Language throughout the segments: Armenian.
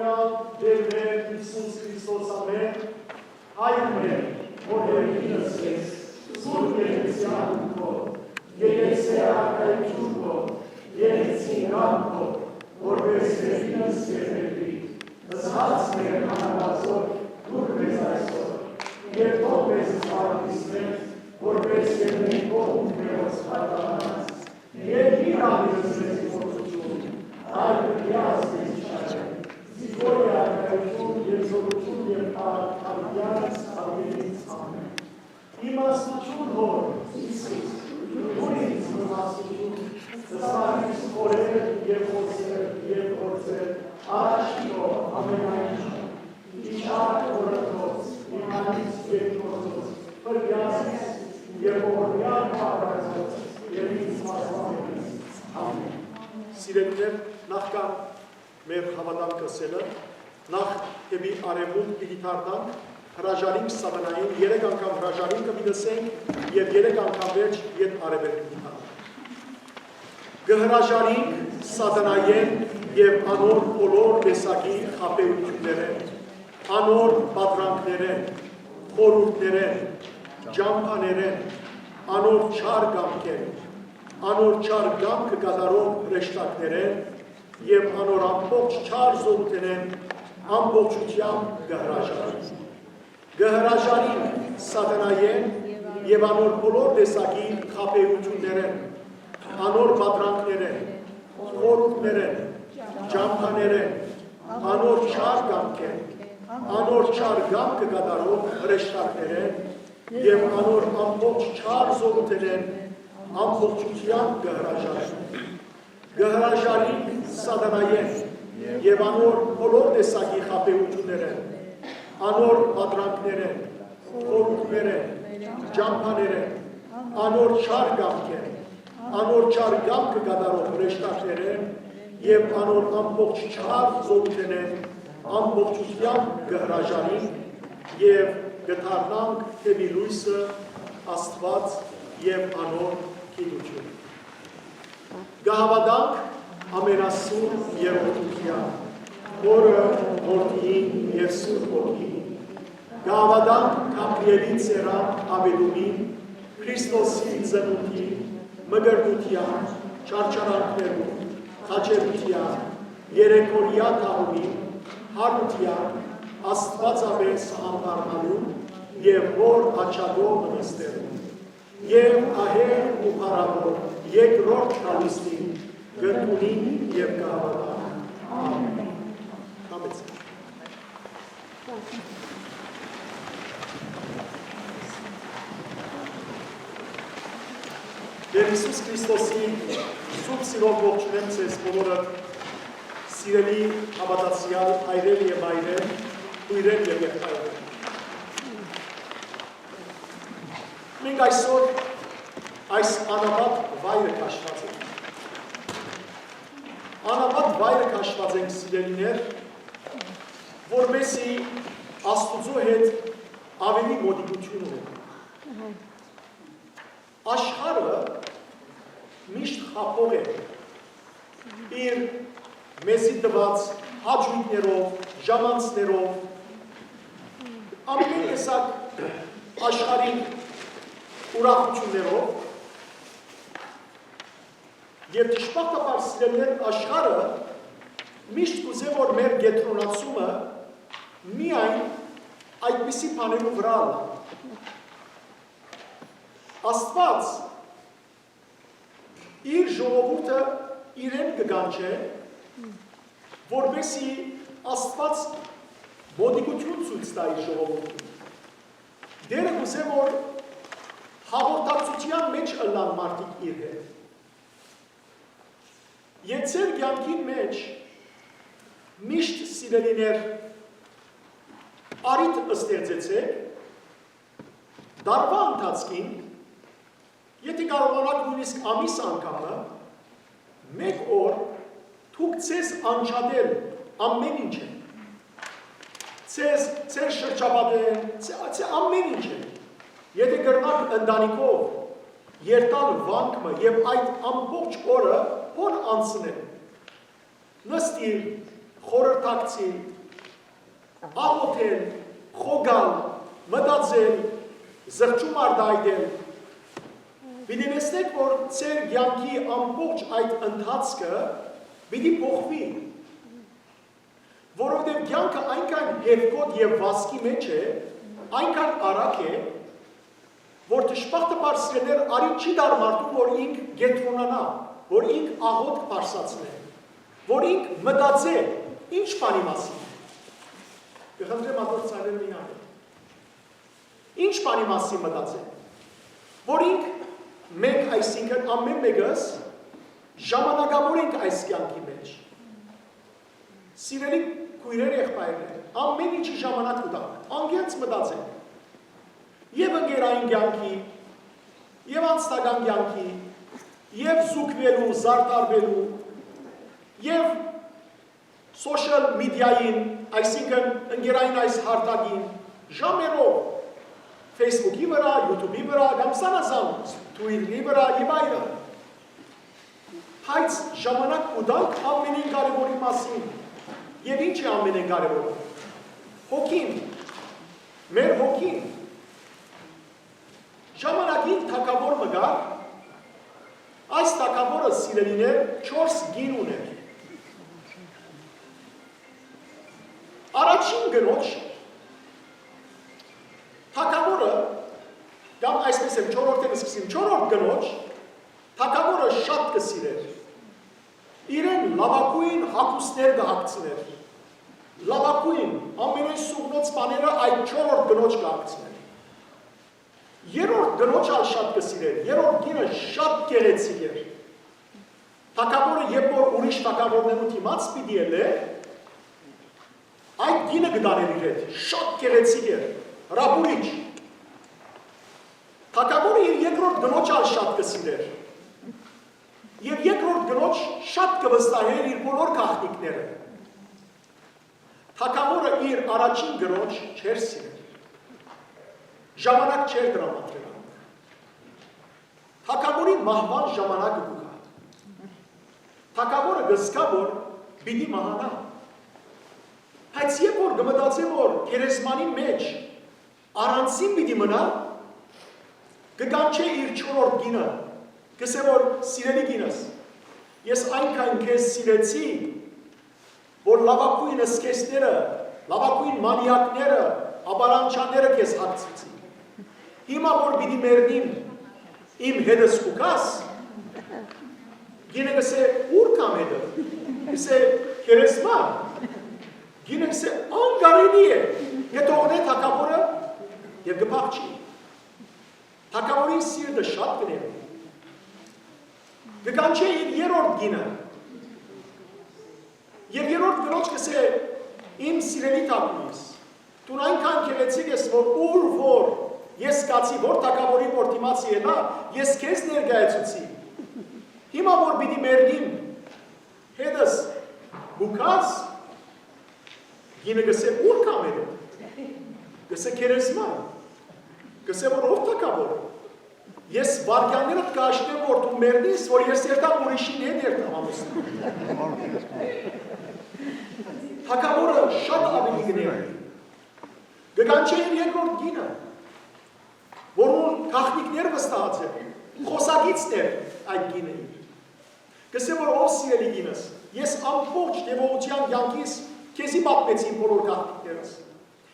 Ատոնյալ Դերվեր Հիսուս Քրիստոս ամեն, այլ մեր, որ երգինս ես, զուր երգեցյան քո, երգեցե արկայություն քո, երգեցին գան քո, որպես երգինս երգերի, զհաց մեր հանրազոր, դուր մեզ այսօր, և թող մեզ զարդիսներ, որպես երգնի կողմ քեոց հատանած, և իր ամիրս մեզ գործություն, այլ կրյաս մեզ չարը, զիգորի արկայություն և զորություն և արդյանց ավելից ամեն։ Իմաստություն հոր, Իսուս, դուր ինձ իմաստություն, զսարից խորեր և խոսեր և գործեր, առաջինո ամենայնչը, իչար օրըթոց, իմանից և գործոց, պրգյասից և օրնյալ պարազոց, և ինձ մասվամենից, ամեն։ Սիրելիներ, նախքան մեր հավատանք ասելը, նախ դեպի արևմուտք պիտի դառնանք, հրաժարինք սատանային, 3 անգամ հրաժարինքը պիտի ասենք և 3 անգամ վերջ ետ արևելք պիտի տանք։ Կհրաժարինք սատանային և անոր բոլոր տեսակի խաբեություններեն, անոր պատրանքներեն, խորհուրդներեն, ջամփաներեն, անոր չար կամքեն, անոր չար կամքը կատարող հրեշտակներեն և անոր ամբողջ չար զորութենեն ամբողջությամբ կհրաժարինք։ Կհրաժարինք սատանային և անոր բոլոր տեսակի խաբեություններեն, անոր պատրանքներեն, խորհուրդներեն, ջամփաներեն, անոր չար կամքեն, անոր չար կամքը կատարող հրեշտակներեն և անոր ամբողջ չար զորութենեն ամբողջությամբ կհրաժարինք։ Կհրաժարինք սատանային և անոր բոլոր տեսակի խաբեություններեն, անոր պատրանքներեն, խորհուրդներեն, ջամփաներեն, անոր չար կամքեն, անոր չար կամքը կատարող հրեշտակներեն և անոր ամբողջ չար զորութենեն ամբողջությամբ կհրաժարինք և կդառնանք դեպի լույսը, Աստված և անոր գիտություն։ Կհավատանք ամենասուրբ երրորդության, Հորը, Որդիին և Սուրբ Հոգին, կհավատանք Գաբրիելի ծերան Ավետումին, Քրիստոսի ծնունդին, մգրտության, չարչարանքներում, խաչելության, երեկորյա տաղումին, հարության, Աստվածապես համբարնալուն և հոր աչագով նստելուն, և ահեղ ու փառավոր երկրորդ քալիստին, գտնունին և կհավատանք։ Ամեն։ Համեցեք։ Դեր Հիսուս Քրիստոսի սուրբ սիրով ողջունեմ ձեզ բոլորը, սիրելի հավատացյալ այրեր և այրեր, քույրեր և եղբայրներ։ Մենք այսօր այս անավատ վայրը քաշված ենք։ Անավատ վայրը քաշված ենք, սիրելիներ, որպեսզի Աստուծո հետ ավելի մոտիկություն ունենանք։ Աշխարհը միշտ խաբող է իր մեզի տված հաճույքներով, ժամանցներով, ամեն տեսակ աշխարհի ուրախություններով և ճշմարտաբար սիրելիներ աշխարհը միշտ կուզե որ մեր կենտրոնացումը միայն այդպիսի բաներու վրա ալա։ Աստված իր ժողովուրդը իրեն կգանչե, որպեսզի Աստված մոտիկություն ցույց տա իր ժողովուրդին։ Դերը կուզե որ հաղորդակցության մեջ ըլլան մարդիկ իր հետ։ Եվ ձեր կյանքին մեջ միշտ սիրելիներ արիթ ստեղծեցեք, դարվա ընթացքին, եթե կարողանաք նույնիսկ ամիս անգամը, մեկ օր թուք ձեզ անջատել ամեն ինչ է, ձեր շրջապատեն, ամեն ինչ է, եթե կրնակ ընտանիքով երտալ վանքմը և այդ ամբողջ օրը հոր անցնել, նստիր, խորհրդակցել, աղոթել, խոգալ, մտածել, զղջում արտահայտել։ Պիտի տեսնեք, որ ձեր կյանքի ամբողջ այդ ընթացքը պիտի փոխվի, որովհետև կյանքը այնքան հեվկոտ եւ վազքի մեջ է, այնքան արագ է, որ դժբախտաբար սիրելիներ արին չի դար մարդուն, որ ինք գետրոնանա, որ ինք աղոտ կպարսացնե, որ ինք մտածե, ինչ բանի մասին։ Կխնդրեմ ատոր ծայրերը մի անել։ Ինչ բանի մասին մտածե, որ ինք մենք այսինքն ամեն մեկս ժամանակավոր ենք այս կյանքի մեջ։ Սիրելի քույրեր եղբայրներ, ամեն ինչի ժամանակ ուտանք, անգերց մտածենք։ Եվ ընկերային կյանքի, եւ անձնական կյանքի, եւ զուգվելու, զարտարվելու, եւ social media-ին, այսինքն ընկերային այս հարթակին, ժամերով, Facebook-ի վրա, YouTube-ի վրա, կամ սանազան, Twitter-ի վրա եւ այլն։ Բայց ժամանակ ուտանք ամենին կարևորի մասին։ Եվ ինչ է ամենին կարևորը։ Հոգին, մեր հոգին։ Ժամանակին թագավոր մգար, այս թագավորը սիրելիներ 4 գին ուներ։ Առաջին գնոջ թագավորը, կամ այսպես եմ 4-րդը սկսեմ, 4-րդ գնոջ թագավորը շատ կսիրեր։ Իրեն լավագույն հագուստներ կհագցներ։ Լավագույն ամենայն սուգնոց բաները այդ 4-րդ գնոջ կհագցներ։ Երրորդ գնոջը շատ կսիրեր, երրորդ գինը շատ գեղեցիկ էր։ Թագավորը երբ որ ուրիշ թագավորներու դիմաց պիտի ելեր, այդ գինը կդաներ իր հետ, շատ գեղեցիկ էր, հրապուրիչ։ Թագավորը իր երկրորդ գնոջը շատ կսիրեր։ Եվ երկրորդ գնոջ շատ կվստահեր իր բոլոր գաղտնիքները։ Թագավորը իր առաջին գնոջ չէր սիրել։ Ժամանակ չէր դրամատրել։ Թագավորի մահվան ժամանակը կուկա։ Թագավորը գզկա, որ պիտի մահանա։ Բայց երբ որ կմտածի, որ գերեզմանի մեջ առանցին պիտի մնա, կկանչե իր 4-րդ գինը, կսե որ սիրելի գինս, ես այնքան քեզ սիրեցի, որ լավագույն սկեսները, լավագույն մանյակները, ապարանչաները քեզ հագցուցի։ Հիմա որ պիտի մեռնիմ իմ հետս կուկաս, գինը կսե ուր կամ հետը, կսե գերեզման, գինը կսե անգարելի է, հետողն է թագավորը և կպաղչի։ Թագավորի սիրտը շատ կներվի։ Կկանչե իր երրորդ գինը։ Եվ երրորդ գնոջ կսե իմ սիրելի թագուհիս, դու այնքան գեղեցիկ ես, որ ուր որ ես կացի, որ թագավորի որ դիմացի ելա, ես քեզ ներկայացուցի։ Հիմա որ պիտի մեռնիմ, հետս բուկած, գինը կսե ուր կամ է, կսե գերեզման, կսե որ ով թագավոր։ Ես վարգյաններդ կաշնեմ, որ դու մերնիս, որ ես երտամ ուրիշին հետ երտամ ամուսնում։ Թագավորը շատ ավելի գներվի։ Կկանչե իր երկրորդ գինը, որուն գաղտնիքներ վստահած է, խոսագիցներ այդ գինը իր։ Կսե որ ով սիրելի գինս, ես ամբողջ դևողության կյանքիս քեզի պատմեցի իմ բոլոր գաղտնիքներս։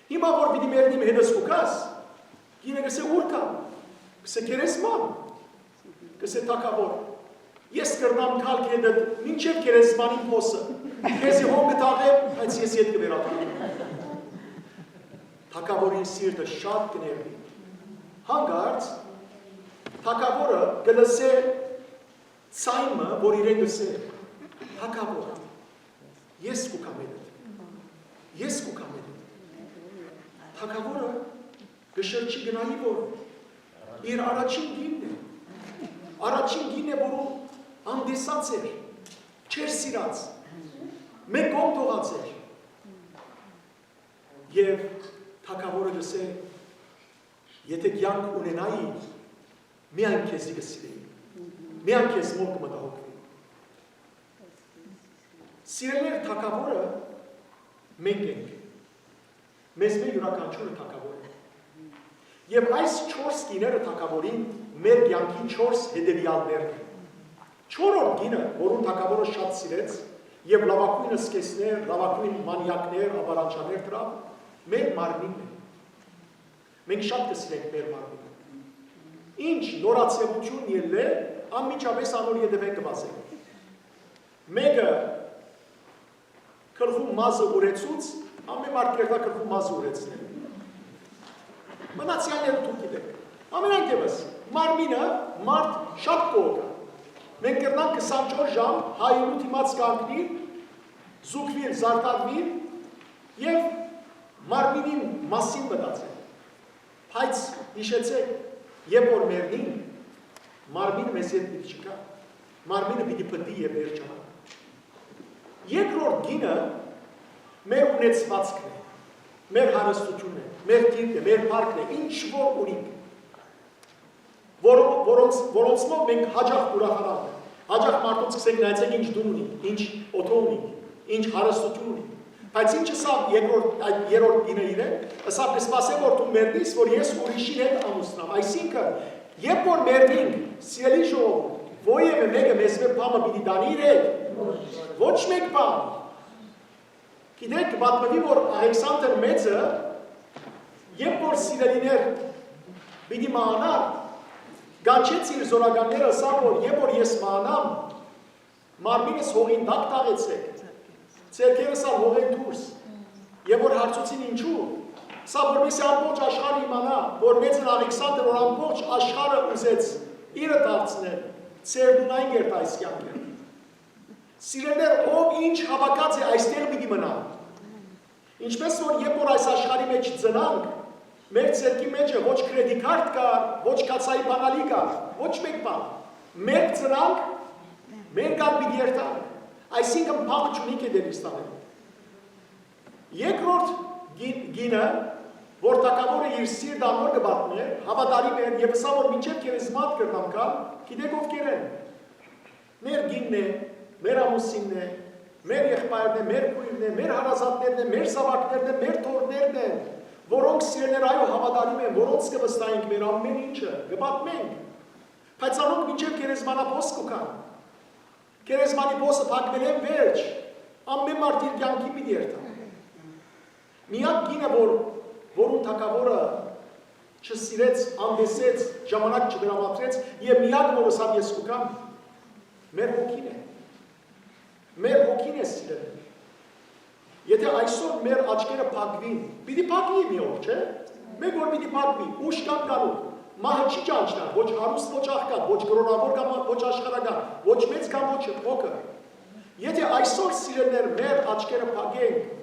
Հիմա որ պիտի մեռնիմ հետս կուկաս, գինը կսե ուր կա։ Կսե գերեզման, կսե թագավոր, ես կրնամ կալ կեդդ, մինչև գերեզմանին փոսը, քեզի հոն կտաղեմ, բայց ես ետ կվերատում։ Թագավորի սիրտը շատ կներվի։ Հանգարց, թագավորը կլսե ցայմը, որ իրեն կսե, թագավոր, ես կուկամ էդդ, ես կուկամ էդդ։ Թագավորը կշրջի գնալի, որ իր առաջին գինն է, որում անդեսած էր, չեր սիրած, մեկ ոմ թողած էր։ Եվ թագավորը գսե, եթե կյանք ունենայի, միայն քեզի կսիրեի, միայն քեզ մոտ կմտահոգվի։ Սիրելիներ թագավորը մենք ենք, մեզ մեր յուրաքանչյուրը թագավոր է։ Եվ այս 4 գիները թագավորին մեր կյանքի 4 հետևյալներն են։ 4-րդ գինը, որում թագավորը շատ սիրեց, եւ լավակույնը սկեսներ, լավակույն մանյակներ, ավարանչաներ դրավ, մեր մարմինն է։ Մենք շատ կսիրենք մեր մարմինը։ Ինչ նորացիություն ելե, անմիջապես անոր ետևեն կվազենք։ Մեկը կրխում մազը ուրեցուց, ամեն մարդ կերտա կրխում մազը ուրեցնել։ Մնացյալները դուք գիտեք։ Ամենայնտեղս, մարմինը մարդ շատ կողք է։ Մենք կրնանք 24 ժամ հայրու դիմաց կանգնիր, զուգվիր, զարտադրվիր եւ մարմինին մասին մտածել։ Բայց հիշեցեք, երբ որ մեռնին, մարմինը մեզ հետ պիտի չկա, մարմինը պիտի պտի եւ վերջանա։ Երկրորդ գինը մեր ունեցվածքն է, մեր հարստությունն է, մեր դիրքն է, մեր փառքն է, ինչ որ ունենք, որոնցով մենք հաճախ ուրախանանք, հաճախ մարդոց սկսենք նայեցեք ինչ դու ունիք, ինչ օթո ունիք, ինչ հարստություն ունիք, բայց ինչը սա երրորդ գինը իրեն, սա կսպասե որ դու մեռնես, որ ես ուրիշի հետ ամուսնամ, այսինքն, երբ որ մեռնենք, սիրելի ժողովուրդ, Ոյևը մեկը մեզ մեր բամը պիտի դանի իր հետ, ոչ մեկ բամ։ Գիտեք, պատմվի, որ Ալեքսանդր մեծը, երբ որ սիրելիներ պիտի մահանար, գանչեց իր զորականները սա, որ երբ որ ես մահանամ, մարմինս հողին դակ տաղեցեք, ձեռքերս ալ հողեն դուրս, եւ որ հարցուցին ինչու, սա որպես ամբողջ աշխարհը իմանա, որ մեծն Ալեքսանդր, որ ամբողջ աշխարհը ուզեց իրը դարձնել, Սերդունային գերտ այս կյանքը։ Սիրելիներ, ով ինչ հավաքած է այստեղ պիտի մնա։ Ինչպես որ երբ որ այս աշխարհի մեջ ծնանք, մեր ցերկի մեջը ոչ կրեդիտ քարտ կար, ոչ կացայի բանալի կար, ոչ մեկ բան։ Մեր ծնանք, մեր կար պիտի երթանք։ Այսինքն բանը չունի կետերից տանել։ Երկրորդ գինը, որ թագավորը իր սիրտ անոր կբատներ, հավատարիմ էր եւ սա որ մինչեւ քերեզմատ կրնամ կալ, գիտեք ովքեր են։ Մեր գինն է, մեր ամուսինն է, մեր եղբայրն է, մեր քույրն է, մեր հարազատներն է, մեր զավակներն է, մեր թորներն են, որոնք սիրելիներ այո հավատարիմ են, որոնց կվստահենք մեր ամեն ինչը, կբատմենք։ Բայց անոնք մինչեւ քերեզմանափոս կան։ Քերեզմանի փոսը փակվել է վերջ, ամեն մարդ իր կյանքի պիտի երթա։ Միակ գինը որում թագավորը չսիրեց, անդեսեց, ժամանակ չդրամատրեց եւ միակ որը սա ես կգամ մեր հոգին է։ Մեր հոգին է սիրել։ Եթե այսօր մեր աչքերը փակվին, պիտի փակվի մի օր, չէ՞։ Մեկ օր պիտի փակվի, ուշ կամ գալու։ Մահը չի ճանչնա, ոչ հարուստ, ոչ աղքատ, ոչ կրոնավոր կամ ոչ աշխարհական, ոչ մեծ կամ ոչ փոքր։ Եթե այսօր սիրելիներ մեր աչքերը փակենք,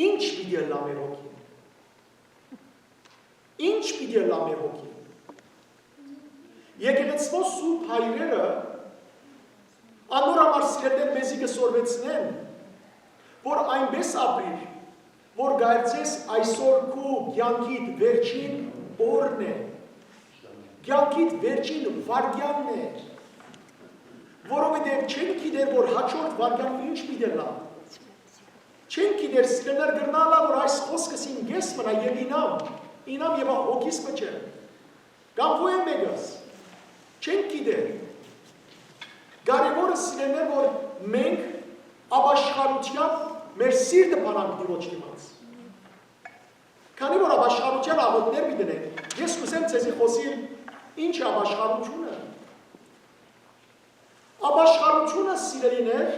ինչ պիտի լա մեր հոգին։ Ինչ պիտի լա մեր հոգին։ Եկեղեցվո սուրբ հայրերը անոր համար սիրելիներ մեզի կսորվեցնեն, որ այնպես ապրիր, որ գայցես այսօր քու կյանքիդ վերջին օրն է, կյանքիդ վերջին վայրկյանն է, որովհետև չեն գիտեր, որ հաջորդ վայրկյանը ինչ պիտի լա։ Չեն գիտեր սիրելիներ գրնալա, որ այս խոսքս իմ գես մնա եւ ինամ եւ հոգիս մը կամ ո՞ե մեկս չեն գիտեր կարևորը սիրելիներ որ մենք ապաշխարությամբ մեր սիրտը բանանք Տիրոջ դիմաց քանի որ ապաշխարության աղոթներ մի դնենք ես կուզեմ ցեզի խոսիլ ինչ է ապաշխարությունը ապաշխարությունը սիրելիներ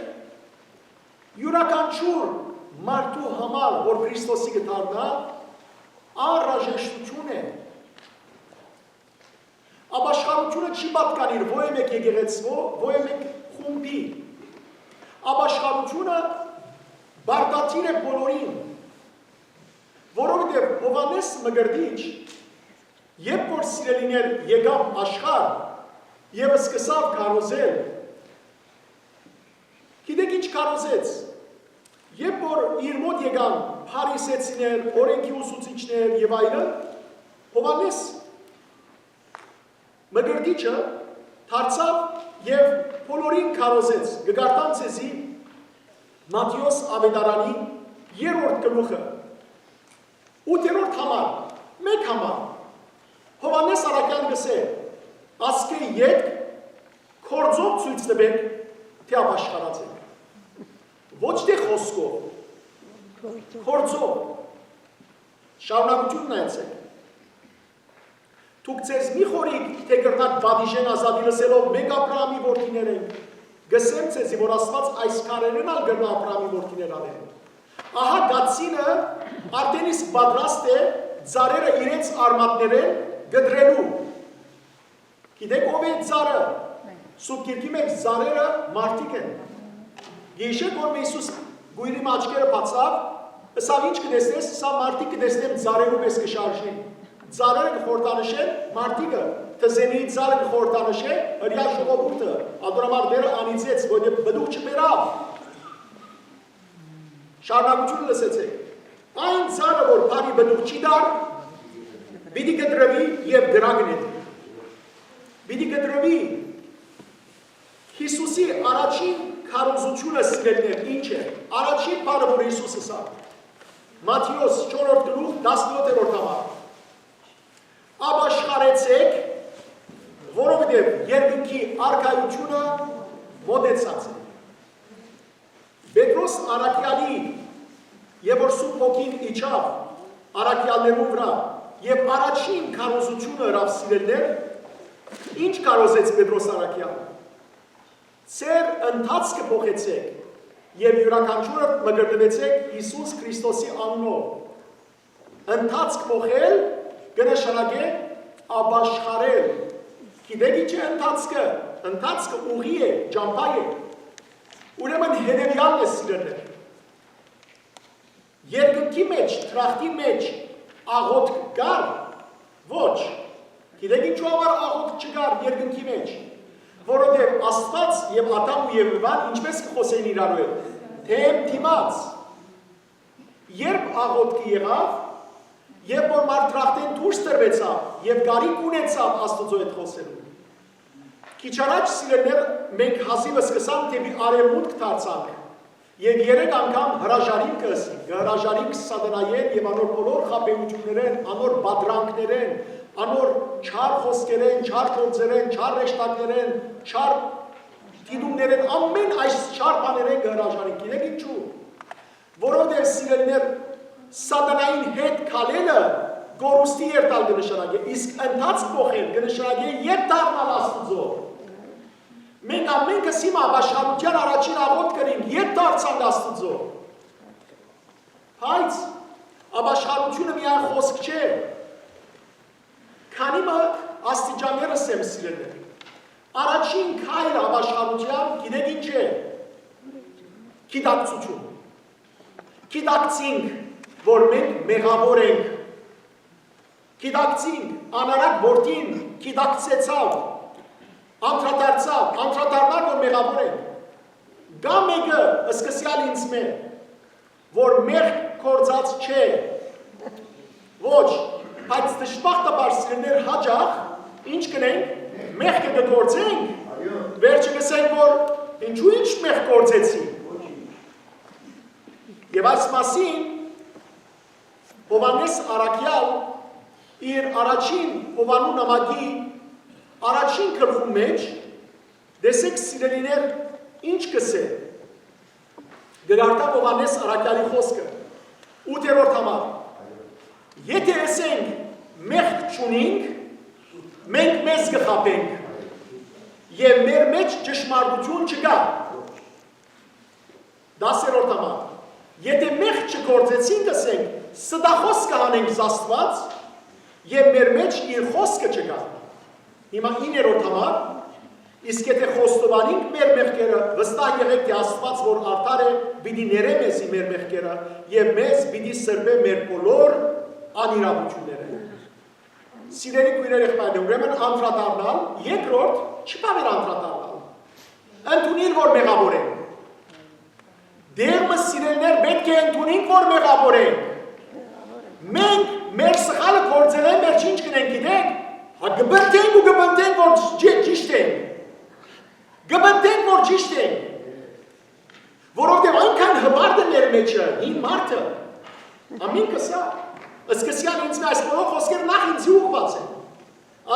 յուրաքանչյուր մարդու համար որ Քրիստոսի գտարնա անհրաժեշտություն է։ Ապաշխարությունը չի պատկանիր ո՞ե մեկ եկեղեցվո, ո՞ե մեկ խումբի։ Ապաշխարությունը բարդացիր է բոլորին։ Որովհետև Հովհաննես Մկրտիչ, երբ որ սիրելիներ եկավ աշխարհ եւ սկսավ քարոզել, գիտեք ինչ քարոզեց։ Երբ որ իր մոտ եկան փարիսեցիներ, օրենքի ուսուցիչներ եւ այլն, Հովհաննես Մկրտիչը դարձավ եւ բոլորին քարոզեց։ Գկարտամ ցեզի Մատթեոս Ավետարանի երրորդ գլուխը 8-րդ համար, մեկ համար, Հովհաննես Առաքյալը գսե, ասկե ետք, կործով ցույց տվեք, թե ապաշխարած եք, ոչ թե խոսքով, կործով, շարունակություն նայեցեք, դուք ձեզ մի խորիկ, թե կրնակ բադիժեն ազատի լսելով մեկ Աբրահամի որդիներ են, գսեմ ձեզի, որ Աստված այս քարերն ալ գրնա Աբրահամի որդիներ անեն, ահա գացինը արդեն իսկ պատրաստ է ծառերը իրենց արմատներեն գդրելու։ Գիտեք ով է ծառը։ Սուրբ Գիրքի մեջ ծառերը մարդիկ են։ Գիշեր որ Հիսուս գույրի աչքերը բացավ, ասավ ինչ կտեսնես, սա մարդիկ կտեսնեմ ծառերու պես կշարժեն։ Ծառերը կխորտանշեն մարդիկը, թզենի ծառը կխորտանշե, հրյա ժողովուրդը, ադրամարդերը անիծեց, որ բդուղ չբերավ։ Շարունակությունը լսեցեք։ Այն ծառը, որ բարի բդուղ չի դար, պիտի կտրվի և գրագնետ։ Պիտի կտրվի Հիսուսի առաջին քարոզությունը սիրելներ ինչ է։ Առաջին բանը, որ Հիսուսը ասավ։ Մատթեոս 4-րդ գլուխ 17-րդ համար։ Ապաշխարեցեք, որովհետև երկնքի արքայությունը մոտեցած է։ Պետրոս Առաքյալի եւ որ Սուրբ Ոգին իջավ առաքյալներու վրա եւ առաջին քարոզությունը հրավ սիրելներ, ինչ քարոզեց Պետրոս Առաքյալը։ Ձեր ընթացքը փոխեցեք եւ յուրաքանչյուրը մգրտվեցեք Հիսուս Քրիստոսի անունով։ Ընթացք փոխել կնշանակե ապաշխարել։ Գիտեք ինչ է ընթացքը։ Ընթացքը ուղի է, ճամփա է։ Ուրեմն հետևյալն է սիրելներ։ Երկնքի մեջ, թրախտի մեջ աղոթք կար, ոչ։ Գիտեք ինչու համար աղոթք չկար երկնքի մեջ, որովհետև Աստված եւ Ադամ ու Եվան ինչպես կխոսեն իրարու հետ, թեմ դիմաց։ Երբ աղոթքը եղավ, երբ որ մարդ թրախտեն դուրս տրվեցավ եւ գարիկ ունեցավ Աստծո հետ խոսելու։ Քիչ առաջ սիրելներ մենք հազիվը սկսանք դեպի արևմուտք դարձանք եւ 3 անգամ հրաժարինք ասինք, հրաժարինք սատանայեն եւ անոր բոլոր խաբեություններեն, անոր բադրանքներեն, անոր չար խոսքերեն, չար գործերեն, չար ռեշտակներեն, չար դիտումներեն, ամեն այս չար բաներեն հրաժարինք։ Գիտեք ինչու։ Որովհետեւ սիրելներ սատանային հետ քալելը գորուստի երթալ կնշանակե, իսկ ընթացք փոխել կնշանակե ետ դառնալ Աստծո։ Մենք ամենքս հիմա ապաշխարության առաջին աղոթք կրենք, ետ դարձանք Աստծո։ Բայց ապաշխարությունը միայն խոսք չէ։ Քանի մը աստիճաններս եմ սիրելներ։ Առաջին քայլը ապաշխարության գիտեք ինչ է։ Գիտակցություն։ Գիտակցինք, որ մենք մեղավոր ենք։ Գիտակցինք, անարակ որդին գիտակցեցավ, անդրադարձավ, անդրադառնալ, որ մեղավոր ենք։ Գա մեկը սկսյալ ինձ մե, որ մեղք կործած չէ, ոչ, բայց դժբախտաբար սիրելիներ հաճախ, ինչ կնենք, մեղքը կգործենք, վերջը կսենք, որ ինչու ինչ մեղք կործեցի։ Եվ այս մասին Հովհաննես Առաքյալ իր առաջին Հովանու նամակի առաջին գլխու մեջ դեսեք սիրելիներ ինչ կսե գլարտա Հովհաննես Առաքյալի խոսքը 8-րդ համար եթե ասենք մեղք չունենք մենք մեզ կխաբենք եւ մեր մեջ ճշմարտություն չկա 10-րդ համար եթե մեղք չգործեցինք ասենք ստախոս կհանենք Աստված եւ մեր մեջ իր խոսքը չկա Հիմա 9-րդ համար, իսկ եթե խոստովանենք մեր մեղքերը, վստահ եղեք թե Աստված, որ արդար է, պիտի ներե մեզի մեր մեղքերը եւ մեզ պիտի սրբե մեր բոլոր անիրավությունները։ Սիրելի քույրեր եղբայրներ, ուրեմն անդրադառնալ, երկրորդ չպավեր անդրադառնալ։ Ընդունիր, որ մեղավոր ենք։ Դերմը սիրելներ պետք է ընդունենք, որ մեղավոր ենք։ Մենք մեր սխալը գործել են, մեր ինչ կնենք գիտենք։ Գբնտենք ու գբնտենք, որ ճիշտ ենք։ Գբնտենք, որ ճիշտ ենք։ Որովհետև այնքան հբարդ է մեր մեջը, հին մարդը, ամինքը սա, սկսյալ ինձ այս բոլոր խոսքերը նախ ինձի ուղղված են։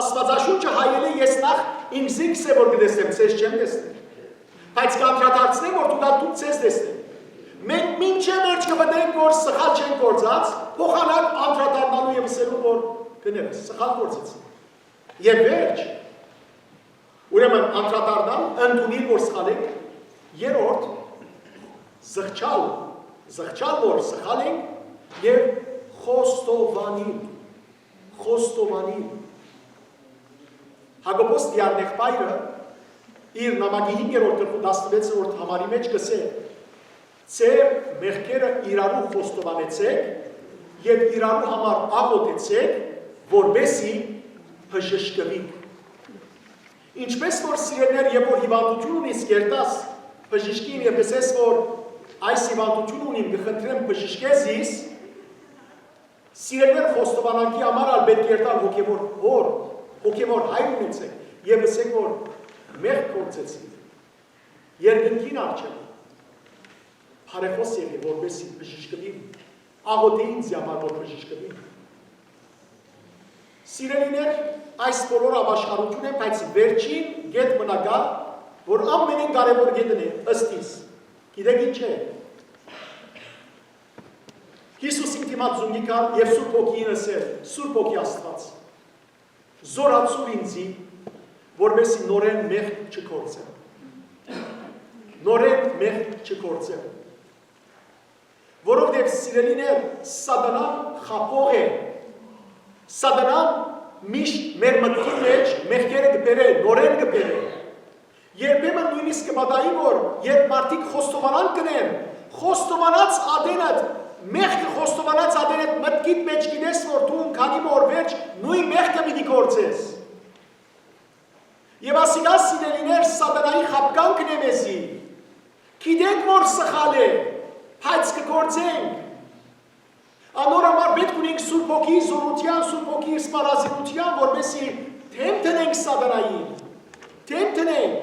Աստվածաշունչը հայել է ես նախ ինքս է որ կտեսնեմ, ցես չեմ տեսնել։ Բայց կանդրադարձնեմ, որ դու ցես տեսնել։ Մենք մինչև վերջ կմտնենք, որ սխալ չենք գործած, փոխանակ անդրադառնալու եւ ասելու, որ կներես, սխալ գործեցի։ Եվ վերջ, ուրեմն անդրադառնալ, ընդունի, որ սխալ ենք, երրորդ, զղջալ, որ սխալ ենք եւ խոստովանիլ։ Հակոբոս դիառնեղբայրը իր նամակի 5-րդ գլխի 16-րդ համարի մեջ գսե ձեր մեղքերը իրարու խոստովանեցեք եւ իրարու համար աղոթեցեք, որպեսզի բժշկվիք։ Ինչպես որ սիրելիներ, երբ որ հիվանդություն ունես, կերտաս բժշկին եւ գսես, որ այս հիվանդություն ունիմ, կխնդրեմ բժշկես ինձ, սիրելիներ խոստովանանքի համար ալ պետք է երթալ հոգևոր հոր, հոգևոր հայր ունեցեք եւ ասեք, որ մեղք գործեցիք երկնքին առջև բարեխոս եղի, որպեսզի բժշկվի, աղոթի ինձ համար, որ բժշկվի։ Սիրելիներ, այս բոլոր ապաշխարություն է, բայց վերջին գետ մնագա, որ ամենին կարևոր գետն է, ըստ իս, գիտեք ինչ է։ Հիսուսին դիմաց զունգիկալ եւ Սուրբ Հոգին ասել, Սուրբ Հոգի Աստված, զորացու ինձի, որպեսզի նորեն մեղք չգործեմ։ Նորեն մեղք չգործեմ։ Որովհետև սիրելիներ, սատանան խափող է։ Սատանան միշտ մեր մտքի մեջ մեղքերը կբերե, նորեն կբերե։ Երբեմն նույնիսկ կմտայի, որ երբ մարդիկ խոստովանան կնեն, խոստովանած ադենդ, մեղքը խոստովանած ադենդ մտքիդ մեջ գիտես, որ դու քանի օր վերջ նույն մեղքը պիտի գործես։ Եվ ասիկա սիրելիներ, սատանայի խապկանքն է մեզի։ Գիտենք, որ սխալ է, բայց կգործենք։ Անոր համար պետք ունենք Սուրբ Հոգի զորության, Սուրբ Հոգի սպառազինության, որպեսզի թեմ տնենք սատանային, թեմ տնենք։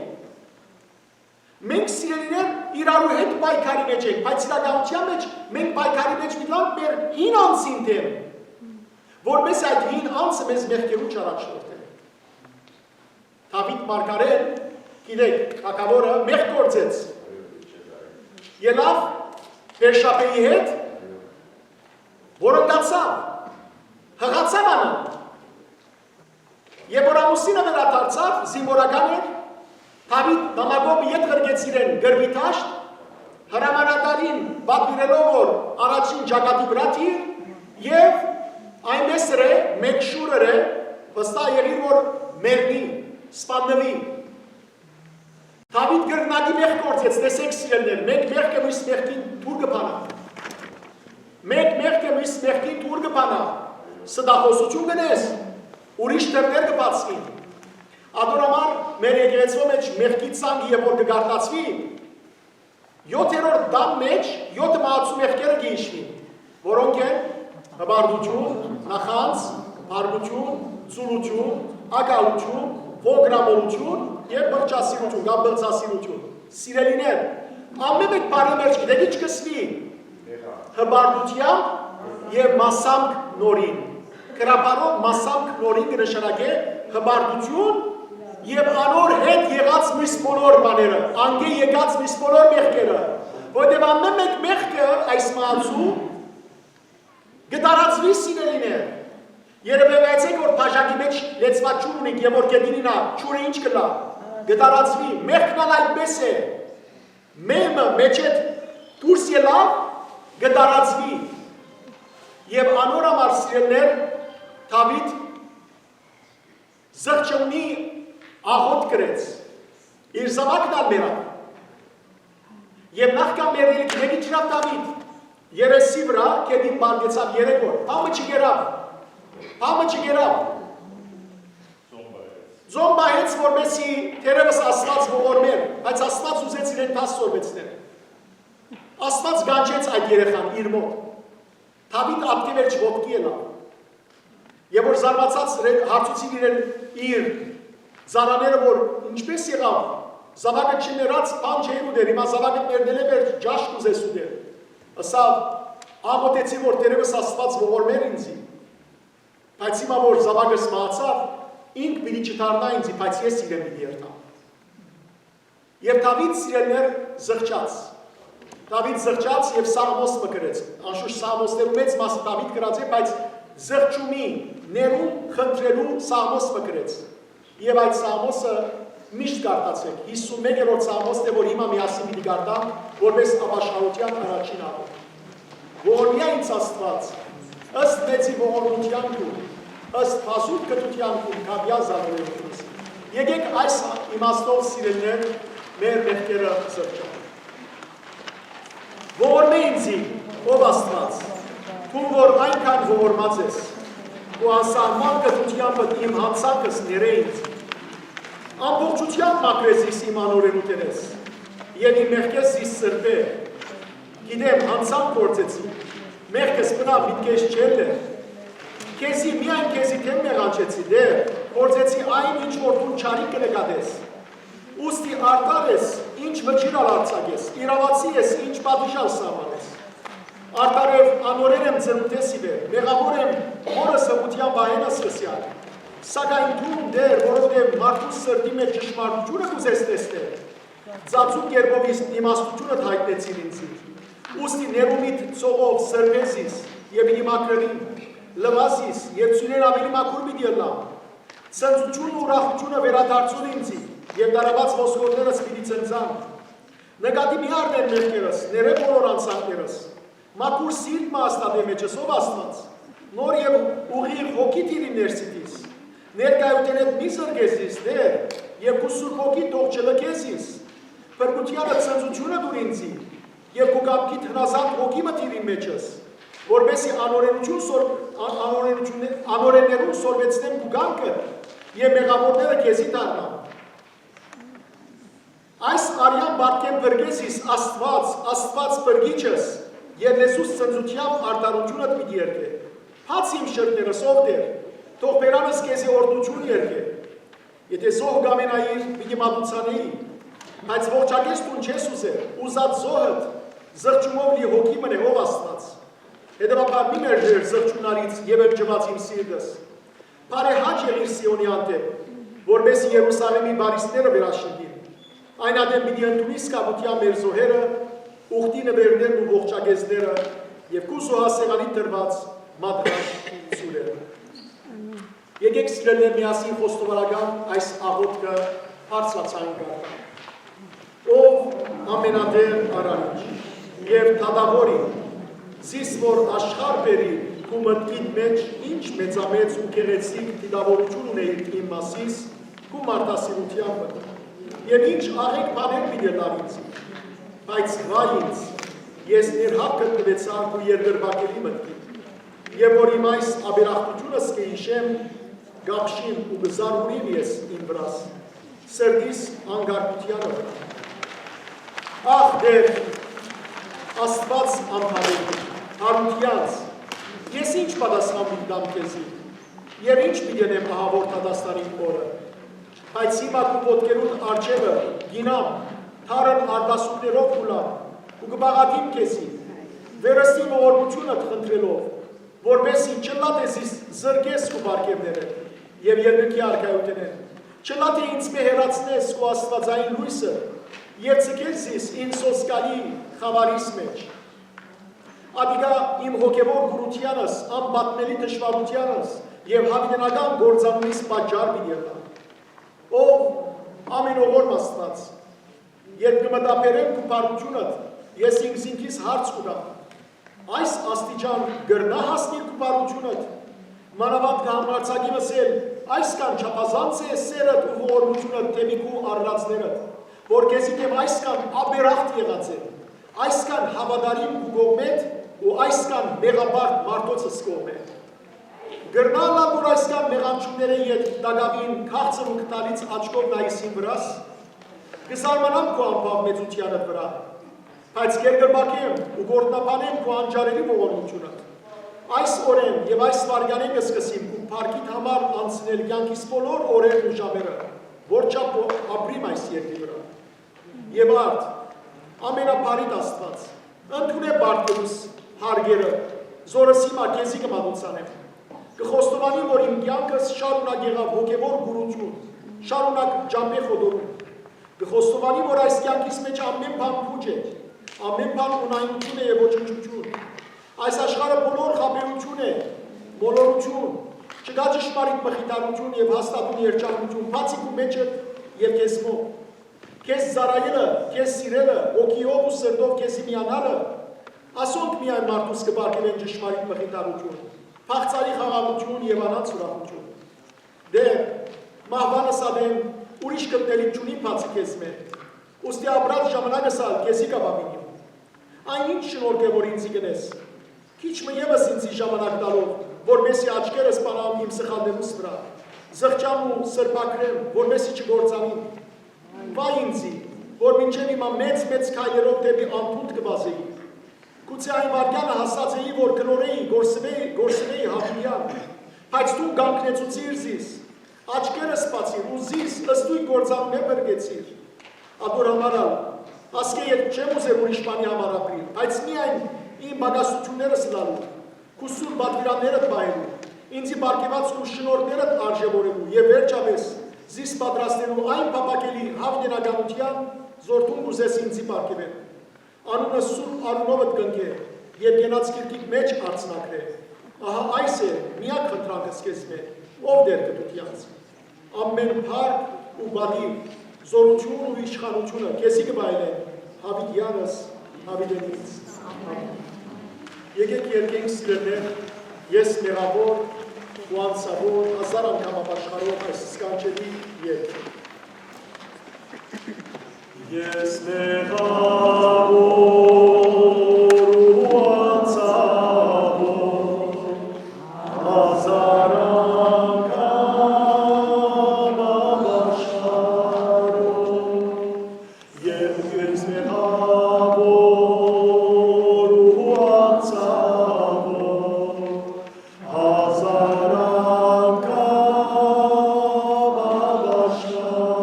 Մենք սիրելիներ իրարու հետ պայքարի մեջ ենք, բայց իրականության մեջ մենք պայքարի մեջ միտանք մեր հին անձին դեմ, որպես այդ հին անձը մեզ մեղքերու չառաջնորդել։ Դավիթ մարգարեն, գիտեք, թագավորը մեղք գործեց։ Ելավ Բերշաբեի հետ, որոնցավ, հղացավ անան։ Եվ որ ամուսինը վերադարձավ, զինվորական էր, Դավիթ նամակով ետ ղրգեց իրեն գրվի տաշտ, հրամանատարին պատվիրելով, որ առաջին ճակատի վրա թիր, եւ այնպես է, մեկ շուրեր է, վստահ եղիր, որ մեռնի, սպաննվի։ Դավիթ գրնակի մեղք գործեց, տեսեք սիրելիներ, մեկ մեղքը մյուս մեղքին դուր կբանա։ Մեկ մեղքը մյուս մեղքին դուր կբանա։ Ստախոսություն գնես, ուրիշ դերներ կբացվի։ Ադոր համար մեր եկեղեցու մեջ մեղքի ցանկը եւ որ կգարտացվի 7-րդ դամ մեջ 7 մահացու մեղքերը գիշվի, որոնք են հբարդություն, նախանց, բարգություն, ծուլություն, ակալություն, ոգրամոլություն եւ բղճասիրություն, կամ բղծասիրություն։ Սիրելիներ, ամեն մեկ բառի մեջ գիտեք ինչ կսվի։ Հբարդությամբ եւ մասամբ նորին։ Գրաբարով մասամբ նորին կնշանակե հբարդություն եւ անոր հետ եղած մյուս բոլոր բաները, անգե եկած մյուս բոլոր մեղքերը, որտեղ ամեն մեկ մեղքը այս մահացու գդարացվի սիրելիներ։ Երբեք այցեք որ բաժակի մեջ լեցված ջուր ունենք եւ որ գետինինա ջուրը ինչ կլա, գդարացվի, մեղքն այդպես է։ Մեմը մեջ է դուրս ելավ, գդարացվի։ Եվ անոր համար սիրելիներ Դավիթ զղջունի աղոտ գրեց, իր զավակն ալ մերավ, և նախքան մերել գնեգի չրավ Դավիթ, երեսի վրա կետին բարգեցավ 3 օր, պամը չգերավ, զոմբահեց, որպեսի թերևս Աստված ողորմեր, բայց Աստված ուզեց իրեն 10 սորվեցներ, Աստված գանչեց այդ երեխան իր մոտ, Դավիթ ապտի վերջ ոտքի ելավ, և որ զարմացած հարցուցին իրեն իր զարաները, որ ինչպես եղավ, Զավակը չներած բան չէր ուդեր, հիմա զավակը ներդել է վեր ջաշ կուզես ուդեր։ Ասա աղոտեցի, որ տերևս աստված ողորմեր ինձի, բայց հիմա որ զավակս մահացավ, ինք պիտի չդառնա ինձի, բայց ես իրեն պիտի երթամ։ Եվ Դավիթ սիրելիներ զղջաց։ Դավիթ զղջաց եւ Սաղմոս մկրեց։ Անշուշտ Սաղմոսներու մեծ մասը Դավիթ գրած է, բայց զղջումի ներում խնդրելու Սաղմոս մկրեց։ Եվ այդ Սաղմոսը միշտ կարտացեք։ 51-րդ Սաղմոսն է, որ հիմա միասին պիտի կարտամ, որպես ապաշխարության առաջին աղոթ։ Ողորմյա ինձ Աստված, ըստ մեծի ողորմության քո, ըստ փասուտ կտության քո կաբյա զարորությունս։ Եկեք այս իմաստով սիրելիներ մեր մեղքերը զղջանք։ Ողորմե ինձի, ով Աստված, դու որ այնքան ողորմած ես, ու անսահման կտությամբ իմ հանցանքս ները ինձ, ամբողջությամբ մաքրեցիս իմ անօրենութենես, եւ իմ մեղքերս իս սրբե, գիտեմ հանցանք գործեցի, մեղքս բնավ միտքես չել է, քեզի միայն քեզի թեմ մեղանչեցի դեր, գործեցի այն ինչ որ դու չարի կնկատես, ուստի արտար ես, ինչ վճիրալ արձակես, իրավացի ես, ինչ պատիժալ սահմանես, արտարև անորեն եմ ծնուտես ի վեր, մեղավոր եմ հորս հմության բահենս կսյալ, սակայն դու դեր, որովհետև մարդու սրտի մեջ ճշմարտությունը կուզես տեսնել, ծածուկ կերպով իմաստությունդ հայտնեցին ինձի, ուստի ներումիդ ծողով սրբեզիս եւ իմ ակրելին, լվազիս եւ ծուներ ավելի մաքուր մի դիլամ, ծնծությունն ու ուրախությունը վերադարձուն ինձի եւ դարաբաց ոսկորներս պիտի ծնծան, նկատի մի առներ մեղքերս, ները բոլոր անցանքներս, մաքուր սիրտ մաստատե մեջս ով Աստված, նոր եւ ուղիղ հոգի տիրի ներսիտիս, ներկայութեն հետ մի զրգեզիս դեր եւ քու սուրբ հոգի թող չլքեզիս, փրկությանը ծնծությունը դուր ինձի եւ քու կամքիդ հնազանդ հոգի մտիրի մեջս, որբեսի անօրեններուն սորվեցնեմ քու գանքը եւ մեղավորները քեզի դառնան։ Այս արյան բարգեմ բրգեսիս Աստված բրգիչս եւ լեզուս ծնծությամբ արտարությունդ պիտի երկե, հաց իմ շրտներս ով դեր, թող բերանս քեզի օրդություն երկե, եթե զոհ գամենայիր պիտի մատուցանեի, բայց ողջակես տուն չես ուզեր, ուզած զոհդ զղջումով լի հոգի մնե ով Աստված, հետևաբար մի մերժեր զղջունարից եւ ջված իմ սիրտս, բարեհաճ եղիր Սիոնի անտեպ, որպես Երուսաղեմի բարիստները վերաշնչին, այն ադեմ պիտի ընդունի սկավության մեր զոհերը, ուխտի նվերներն ու ողջագեզները եւ քու զոհասեղանի տրված մադրաշ սուրերը։ Եկեք սիրելիներ միասին խոստովանական այս աղոթքը բարձրացան կարգան։ Ով ամենադեր արարիչ եւ դադավորի, զիս որ աշխարհ բերի քու մտքիդ մեջ ինչ մեծամեծ ու գեղեցիկ դիդավորություն ունեիր իմ մասիս, քու մարդասիրությամբ եւ ինչ աղեկ բաներ պիտի լար ինձ, բայց վայ ինձ, ես ներհապ գտնվեցա քու երկրպագելի մտքիդ, եւ որ իմ այս աբերախտությունս կհիշեմ, գապշիմ ու գզարունիմ ես իմ վրաս, սրտիս անգարկությանը վրա։ Ախ դեր, Աստված ամփավելի, հարությանց, ես ինչ պատասխան դամ քեզի, եւ ինչ պիտենեմ ահավոր դատաստանի օրը, բայց հիմա քու ոտքերուն արջևը գինամ, թարն արտասուքներով կուլամ, ու կբաղատիմ քեզի, վերստի ողորմությունդ խնդրելով, որպեսի չլատես զրգես քու բարգևները եւ երկրքի արքայությունները, չլատե ինձ մե հեռացնես քու աստվածային լույսը եւ ցկես ինձ սոսկալի խավարիս մեջ։ Ադիգա իմ հոգեվոր գուրությանս, անպատմելի դժվարությանս եւ հավիտենական գործանունիս պատճառ մի եղա։ Ով ամենողորմ Աստված, երբ կմտապերեմ քու բարությունդ, ես ինքս հարց կունեմ։ Այս աստիճան գրնա հասնի քու բարությունդ, մանավանդ կհամարձակի մսել, այսքան չափազանց է սերդ ու ողորմությունդ դեպի քու առածներդ, որ քեզի դեմ այսքան աբերախտ եղած է, այսքան հավատարիմ ու կողմետ ու այսքան մեղաբարտ մարդոցս կողմետ։ Գրնալա որ այսքան մեղանչումները ետ դագավին քաղցր ու կտալից աչքով նայիսին վրաս, կզարմանամ քու անպավ մեծությանդ վրա, բայց կերգրբակեմ ու գործնապանեմ քու անջարելի ողորմությունդ։ Այս օրեն եւ այս վարյանեն կսկսիմ ու փառքիդ համար անցնել կյանքիս բոլոր օրերն ու ժամերը, որ չափ ապրիմ այս երկրի վրա։ Եվ արդ, ամենապարիտ Աստված, ընդունե Բարտերուս հարգերը, զորս հիմա քեզի կմատուցանեմ։ Կխոստովանի, որ իմ կյանքս շարունակ եղավ հոգևոր գուրություն, շարունակ ջամփե խոդորում։ Կխոստովանի, որ այս կյանքից մեջ ամեն բան փուջ է, ամեն բան ունայնություն է եւ ոչնչություն։ Այս աշխարհը բոլոր խաբերություն է, մոլորություն, չկա ճշմարիտ մխիթարություն եւ հաստատուն երջանկություն, բացի քո մեջը եւ քեզ մոտ։ Քեզ զարայելը, քեզ սիրելը, ոգիով ու սրտով քեզ միանալը, ասոնք միայն մարդուս կբարգևեն ճշմարիտ մխիթարություն, փախծարի խաղաղություն եւ անանց ուրախություն։ Դե մահվանս ադեմ ուրիշ գտնելիք չունի բացի քեզ մեր։ Ուստի ապրած ժամանակս ալ քեզի կբավինի։ Այնինչ շնորհք է, որ ինձի գնես։ Քիչ մը եւս ինձի ժամանակ տալով, որպեսզի աչքերս պանամ իմ սխալներուս վրա, զղջամ ու սրբակրեմ, որպեսզի չգործանին։ Վայ ինձի, որ մինչև հիմա մեծ քայլերով դեպի անփունդ կվազեի։ Գուցե այն վարկյանը հասած էի, որ կլորեի, գործվեի հավիլյան, բայց դու գանքնեցուցիր զիս, աչքերս սպացիր ու զիս ըստույն գործանում է բրգեցիր։ Ադոր համարալ, ասկե ետ չեմ ուզեր ուրիշ բանի համար ապրիլ, բայց միայն իմ բագասություններս լալու, քու սուր բատվիրաններդ բայելու, ինձի բարգեված ու շնորհներդ արժևորելու եւ վերջապես զիս պատրաստելու այն փապակելի հավնենականության զորթուն կուզես ինձի բարգևել։ Անունը սուրբ արունովդ կնքե եւ գենաց քիրքիք մեջ արցնակրե։ Ահա այս է միակ խնդրանքս քեզ մեր, ով դեր կտուտյանց։ Ամեն փառք ու բադի, զորություն ու իշխանությունը քեզի կբայելեն, հավիտյանս, հավիտենից։ Եկեք երկենք սիրելներ, ես մեղավոր ու անցավոր, հազար անգամ ապաշխարող այս սկանչելի երկ։ Ես մեղավոր ու անցավոր, հազար անգամ ապաշխարող, ես մեղավոր ու անցավոր, հազար անգամ ապաշխարող,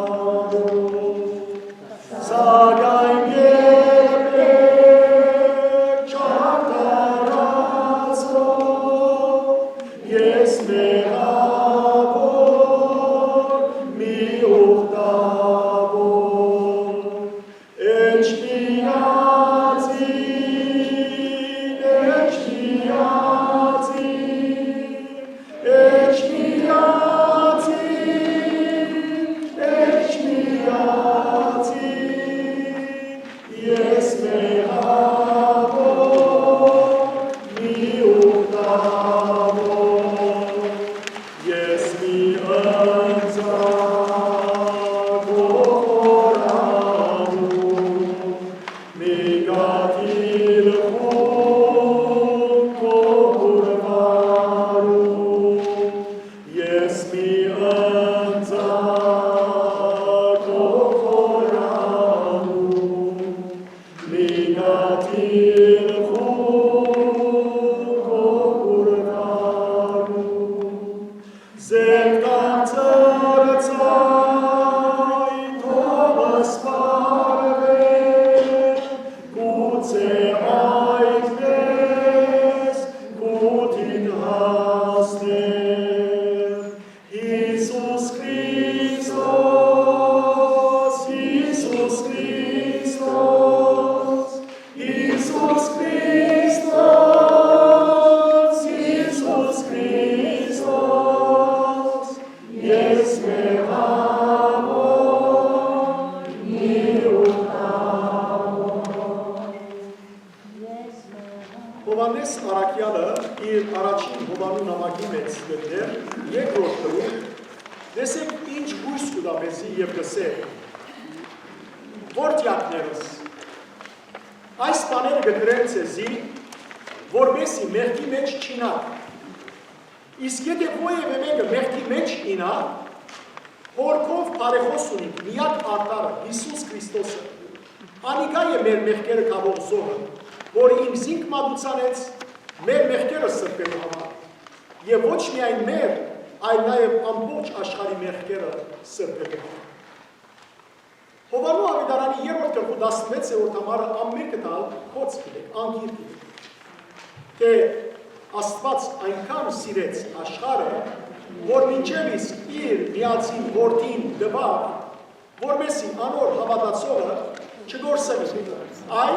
սակայն երբեք չհարդարացրող, ես մեղավոր մի ուխտավոր, Yes, Հովհաննես Արաքյալը իր առաջին Հովանու նամակի մեջ գտներ երկրորդ գրում, տեսեք ինչ հույս կտա մեզի եւ գսե, որդյակներս, այս բաները գտրել ցեզի, որպեսզի մեղքի մեջ չինակ, իսկ եթե որևէ մեկը մեղքի մեջ ինա, հորքով բարեխոս ունենք միակ արտարը Հիսուս Քրիստոսը, անիկա է մեր մեղքերը կավող զոհը, որ իմ զինք մատուցանեց մեր մեղքերը սրբելու համար եւ ոչ միայն մեր, այլ նաեւ ամբողջ աշխարհի մեղքերը սրբելու համար։ Հովանու ավետարանի 3-րդ գլխու 16-րդ համարը ամենքը տալ խոց գիտեք, անգիր գիտեք, թե Աստված այնքան սիրեց աշխարհը, որ մինչև իսկ իր միածին որդին տվավ, որպեսզի անոր հավատացողը չգործվի, այլ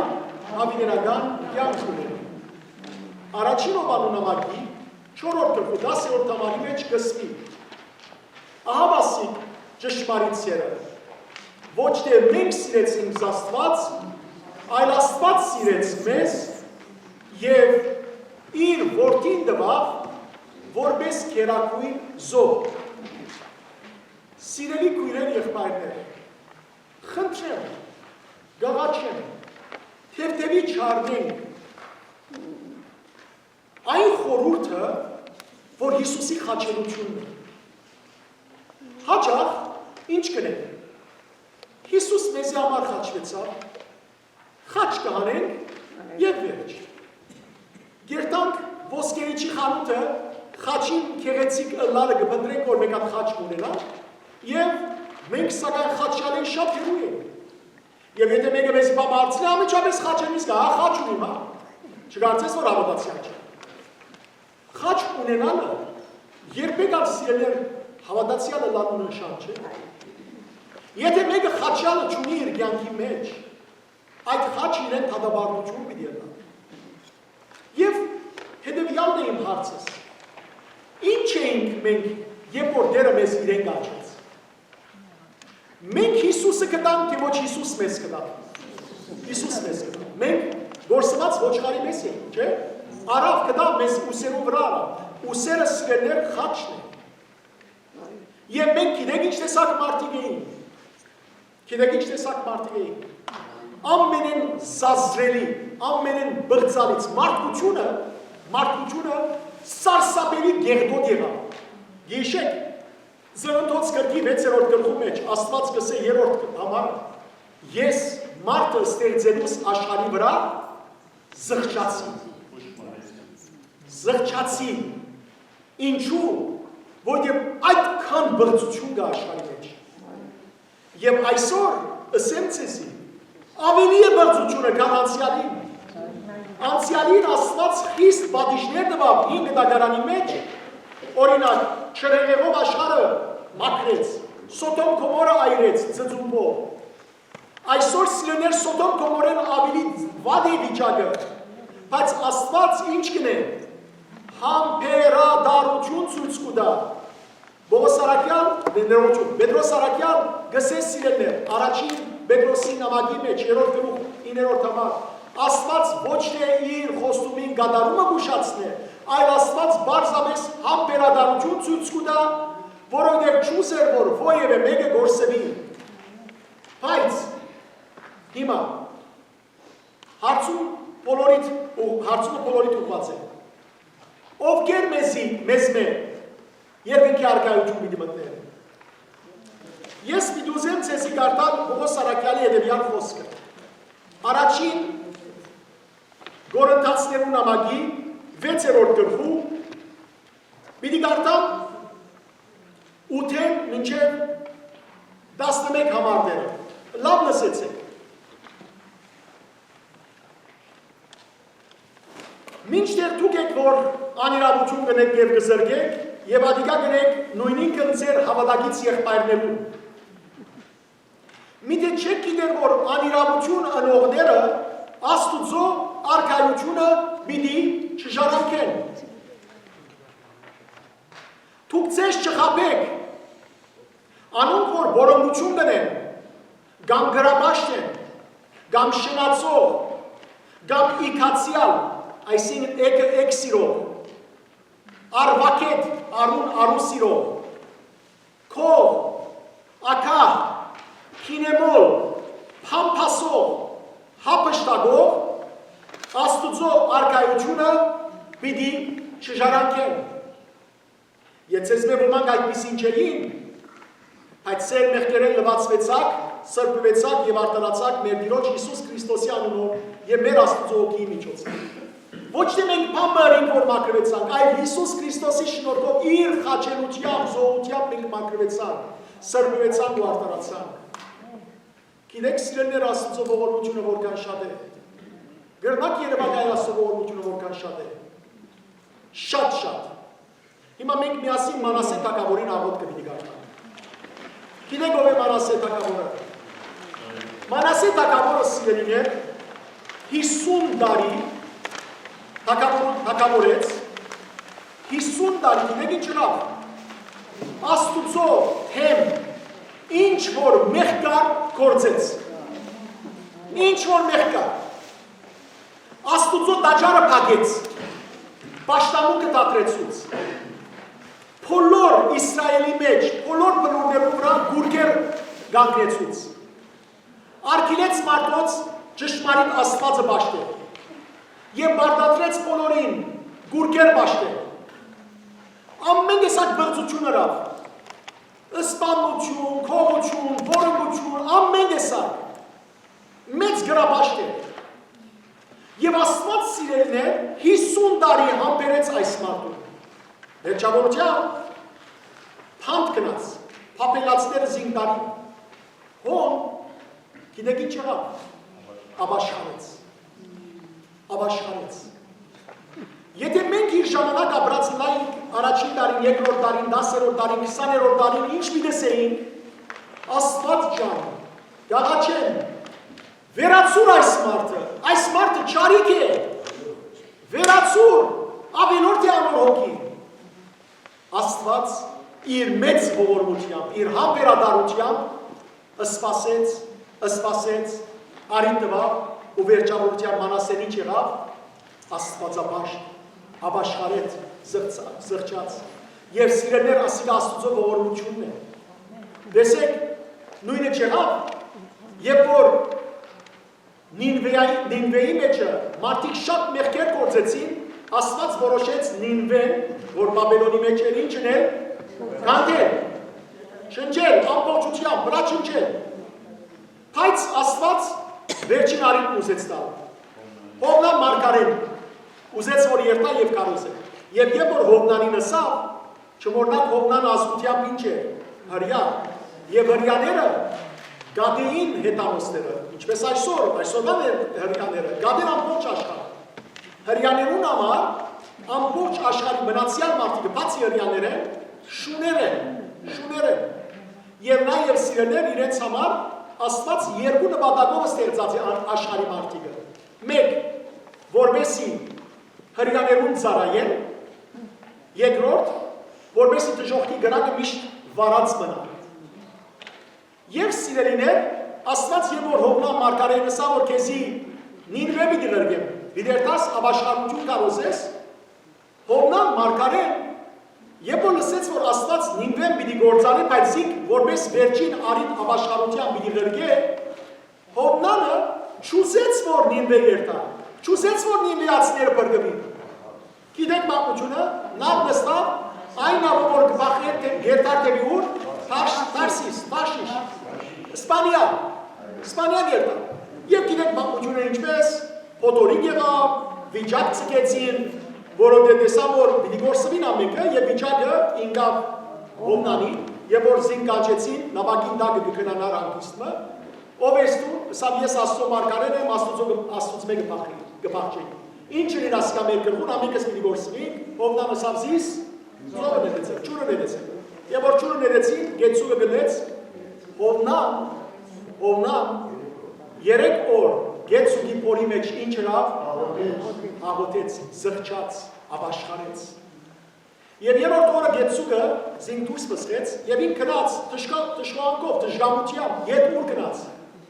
հավիտենական կյանք ունենա։ Առաջին Հովանու նամակի 4-րդ գլխու 10-րդ համարի մեջ գսվի. Ահավասիկ ճշմարիտ սերը, ոչ թե մենք սիրեցինք Աստված, այլ Աստված սիրեց մեզ եւ իր որդին տվավ, որպես կերակույն զոհ։ Սիրելի քույրեր եղբայրներ, խնդրեմ, գաղաչեմ, թեթևի չառնենք այն խորհուրդը, որ Հիսուսի խաչելությունն է։ Հաճախ ինչ կնենք։ Հիսուս մեզի համար խաչվեցավ, խաչ կհանենք և վերջ։ Գերտանք ոսկերիչի խանութը խաչին կեղեցիկ ըլլալը գպնդրենք, որ մեկ հատ խաչ ունենա, և մենք սակայն խաչյալին շատ հերու ենք։ Եվ եթե մեկը մեզի բամ արցնի, ամիջապես խաչենից կա, խաչ ունիմ, չգարցես, որ հավատացյալ չէ։ Խաչ ունենալը, երբեք սիրելիներ հավատացյալը լանու նշան չէ։ Եթե մեկը խաչյալը չունի իր կյանքի մեջ, այդ խաչը իրեն թադաբարդություն պիտի ելնա։ Եվ հետևյալն է իմ հարցս. ինչ էինք մենք, երբ որ Տերը մեզ իրեն գաչեց։ Մենք Հիսուսը կտանք, թե ոչ Հիսուս մեզ կտանք։ Հիսուս մեզ կտանք։ Մենք գործված ոչխարի մեզ ենք, չէ՞։ Արավ կտա մեզ ուսերու վրա արավ, ուսերը սիրելներ խաչն է։ Եվ մենք գիտենք ինչ տեսակ մարդիկ էինք։ Գիտեք ինչ տեսակ մարդիկ էինք։ Ամենեն զազրելի, ամենեն բղծալից մարդկությունը սարսափելի գեղդոտ եղավ։ Գիշեք, Ծննդոց գրքի 6-րդ գլխու մեջ Աստված գսե 3-րդ համար ես մարդը ստեղծելուս աշխարհի վրա զղջացի։ Ինչու? Որտեղ այդքան բղծություն կա աշխարհի մեջ։ Եվ այսօր ըսեմ ցեզի, ավելի է բղծությունը, քան անցյալին։ Անցյալին Աստված խիստ պատիժներ տվավ 5 դարանի մեջ, օրինակ, չրեղեղով աշխարհը մաքրեց, Սոդոմ Գոմորը այրեց ծծումբով։ Այսօր սիրելիներ Սոդոմ Գոմորեն ավելի վատ է վիճակը, բայց Աստված ինչ կնե։ Համբերադարություն ցույց կտա։ Պետրոս Արաքյալ գսես սիրելներ, առաջին Պետրոսի նամակի մեջ 3-րդ գլուխ 9-րդ համար, Աստված ոչ թե իր խոստումին կատարումը գուշացնե, այլ Աստված բարձրապես համբերադարություն ցույց կտա, որովհետև չուզեր, որ ովևէ մեկը գործվի։ Բայց հիմա հարցումը բոլորիդ ուղղված է։ Ովքեր մեզ երբ ինքի արկայություն պիտի մտներ։ Ես պիտի ուզեմ ցեզի կարդալ Պողոս Արաքյալի հետևյալ խոսքը։ Առաջին Կորինթացիներու նամակի 6-րդ գլխու պիտի կարդամ 8-ն մինչև 11 համարները։ Լավ լսեցեք։ Մինչդեռ դուք եք, որ անիրավություն կնեք և կզրկեք, և ադիկա կնեք նույնինքն ձեր հավատակից եղբայրներուն։ Միթե չեք գիտեր, որ անիրավություն ընողները Աստուծո արքայությունը պիտի չժառանգեն։ Դուք ձեզ չխաբեք, անոնք, որ բորոնգություն կնեն, կամ գրաբաշտ են, կամ շնացող, կամ իքացյալ, այսինքն էքսիրով, արվակետ, արուն արուսիրով, քով, ակահ, քինեմոլ, փամփասով, հապշտակով, Աստուծո արքայությունը պիտի չժառանգեն։ Եթե ձեզ ոմանք այդպիսին չէին, բայց սեր մեղքերեն լվացվեցաք, սրբվեցաք և արտարացաք մեր Տիրոջ Հիսուս Քրիստոսի անունով և մեր Աստուծո օգիի միջոցով։ Ոչ թե մենք բամբարին որ մաքրվեցանք, այլ Հիսուս Քրիստոսի շնորհով իր խաչելությամբ, զոհությամբ մենք մաքրվեցանք, սրբվեցանք ու արտարացանք։ Գիտեք սիրելիներ Աստծո ողորմությունը որքան շատ է։ Գրնակ Երևան այլ Աստծո ողորմությունը որքան շատ է։ Շատ։ Հիմա մենք միասին Մանասե թագավորին աղոթք կպիտի գարկանանք։ Գիտեք ով է Մանասե թագավորը։ Մանասե թագավորը սիրելիներ 50 տարի թագավորեց 50 տարի գիտեք ինչ լավ Աստուծո թեմ ինչ որ մեղքար գործեց ինչ որ մեղքար Աստուծո տաճարը փակեց պաշտամունքը դադրեցուց բոլոր Իսրայելի մեջ բոլոր բնորներու վրա գուրգեր գանգնեցուց արգելեց մարդոց ճշմարիտ Աստվածը բաշխել եւ բարտադրեց բոլորին գուրգեր բաշխել ամեն տեսակ բղծություններով Սպանություն, քողություն, որոգություն, ամեն տեսակ մեծ գրաբաշխել եւ Աստված սիրելիներ 50 տարի համբերեց այս մարդուն վերջավորությամբ փանդ գնաց փապելացիները զինտարի հոն գիտեք ինչ եղավ ապաշխարեց Եթե մենք իր ժամանակ ապրած լայք առաջին տարին, երկրորդ տարին, 10-րդ տարին, 20-րդ տարին ինչ միտեսեինք, Աստված ջան, գաղաչեն, վերացուր այս մարդը չարիք է, վերացուր, ավելորդ է անոր հոգի։ Աստված իր մեծ ողորմությամբ, իր համբերատարությամբ սպասեց, արին տվավ ու վերջավորությամբ Մանասեն ինչ եղավ, Աստվածաբաշտ ապաշխարեց, զղջաց եւ սիրելիներ ասիկա Աստծո ողորմությունն է։ Տեսեք, նույնը չեղավ, երբ որ Նինվեի մեջը մարդիկ շատ մեղքեր գործեցին, Աստված որոշեց Նինվեն, որ Բաբելոնի մեջ էր ինչ ունել, կանտել, շնչել, ամբողջությամբ, վրա շնչել։ Բայց Աստված վերջին արին ուզեց տալ։ Հովնան մարգարեն ուզեց որ երթա եւ կարոզե։ Եվ երբ որ Հովնանին ասավ, չմոռնաք Հովնան ազգությամբ ինչ է, հրյա, եւ հրյաները գադեին հետամոսները, ինչպես այսօրվա հրյաները, գադեն ամբողջ աշխարհը։ Հրյաներուն համար ամբողջ աշխարհի մնացյալ մարդիկը, բացի հրյաները, շուներ են։ Եվ նաեւ սիրելիներ իրենց համար Աստված երկու նպատակով ստեղծած է աշխարհի մարդիկը։ Մեկ, որբեսի հրյաներուն ծառայեն, երկրորդ, որբեսի դժոխքի գրակը միշտ վարած մնա։ Եվ սիրելիներ, Աստված երբ որ Հովնան մարգարեն ասա, որ քեզի Նինվե պիտի գրգեմ, դիտերտաս ապաշխարություն կարոզես, Հովնան մարգարեն, երբ որ լսեց, որ Աստված Նինվեն պիտի գործանի, բայց զինք, որպես վերջին արին ապաշխարության պիտի գրգե, Հովնանը չուզեց, որ Նինվե երթա, չուզեց, որ նինվեացիները բրգվին։ Գիտեք մապությունը, նավ նստավ, այն նավը, որ գվախներ գերտար տևի ուր, Տարսիս, Տաշիշ, Իսպանիա գերտար։ Եվ գիտեք մապությունը ինչպես, հոտորիկ եղավ, վիճակ ծկեցին, որոդե տեսավ, որ պիտի գործվին ամենքը, և վիճակը ինգավ Հովնանի, և որ զինկանչեցին, նավակին դագը գքնանար անկիստմը, ով ես դու, սավ ես Աստծո մարգարեն եմ, Աստծոց մեկը գպախչենք։ Ինչ են ասկա մեր գրվում, ամենքս պիտի գործվենք, Հովնանը սավ զիս, ծովը ներեցել, ճուրը ներեցել։ Եվ որ ճուրը ներեցին, գեցուգը գլեց, Հովնան, 3 օր գեցուգի պորի մեջ ինչ հրավ, աղոտեց, զղջաց, ապաշխարեց։ Եվ երորդ օրը գեցուգը զինգդուս պսկեց, և ին կնաց, թշկոհանկով, թշգամությամբ, ետ ուր կնաց,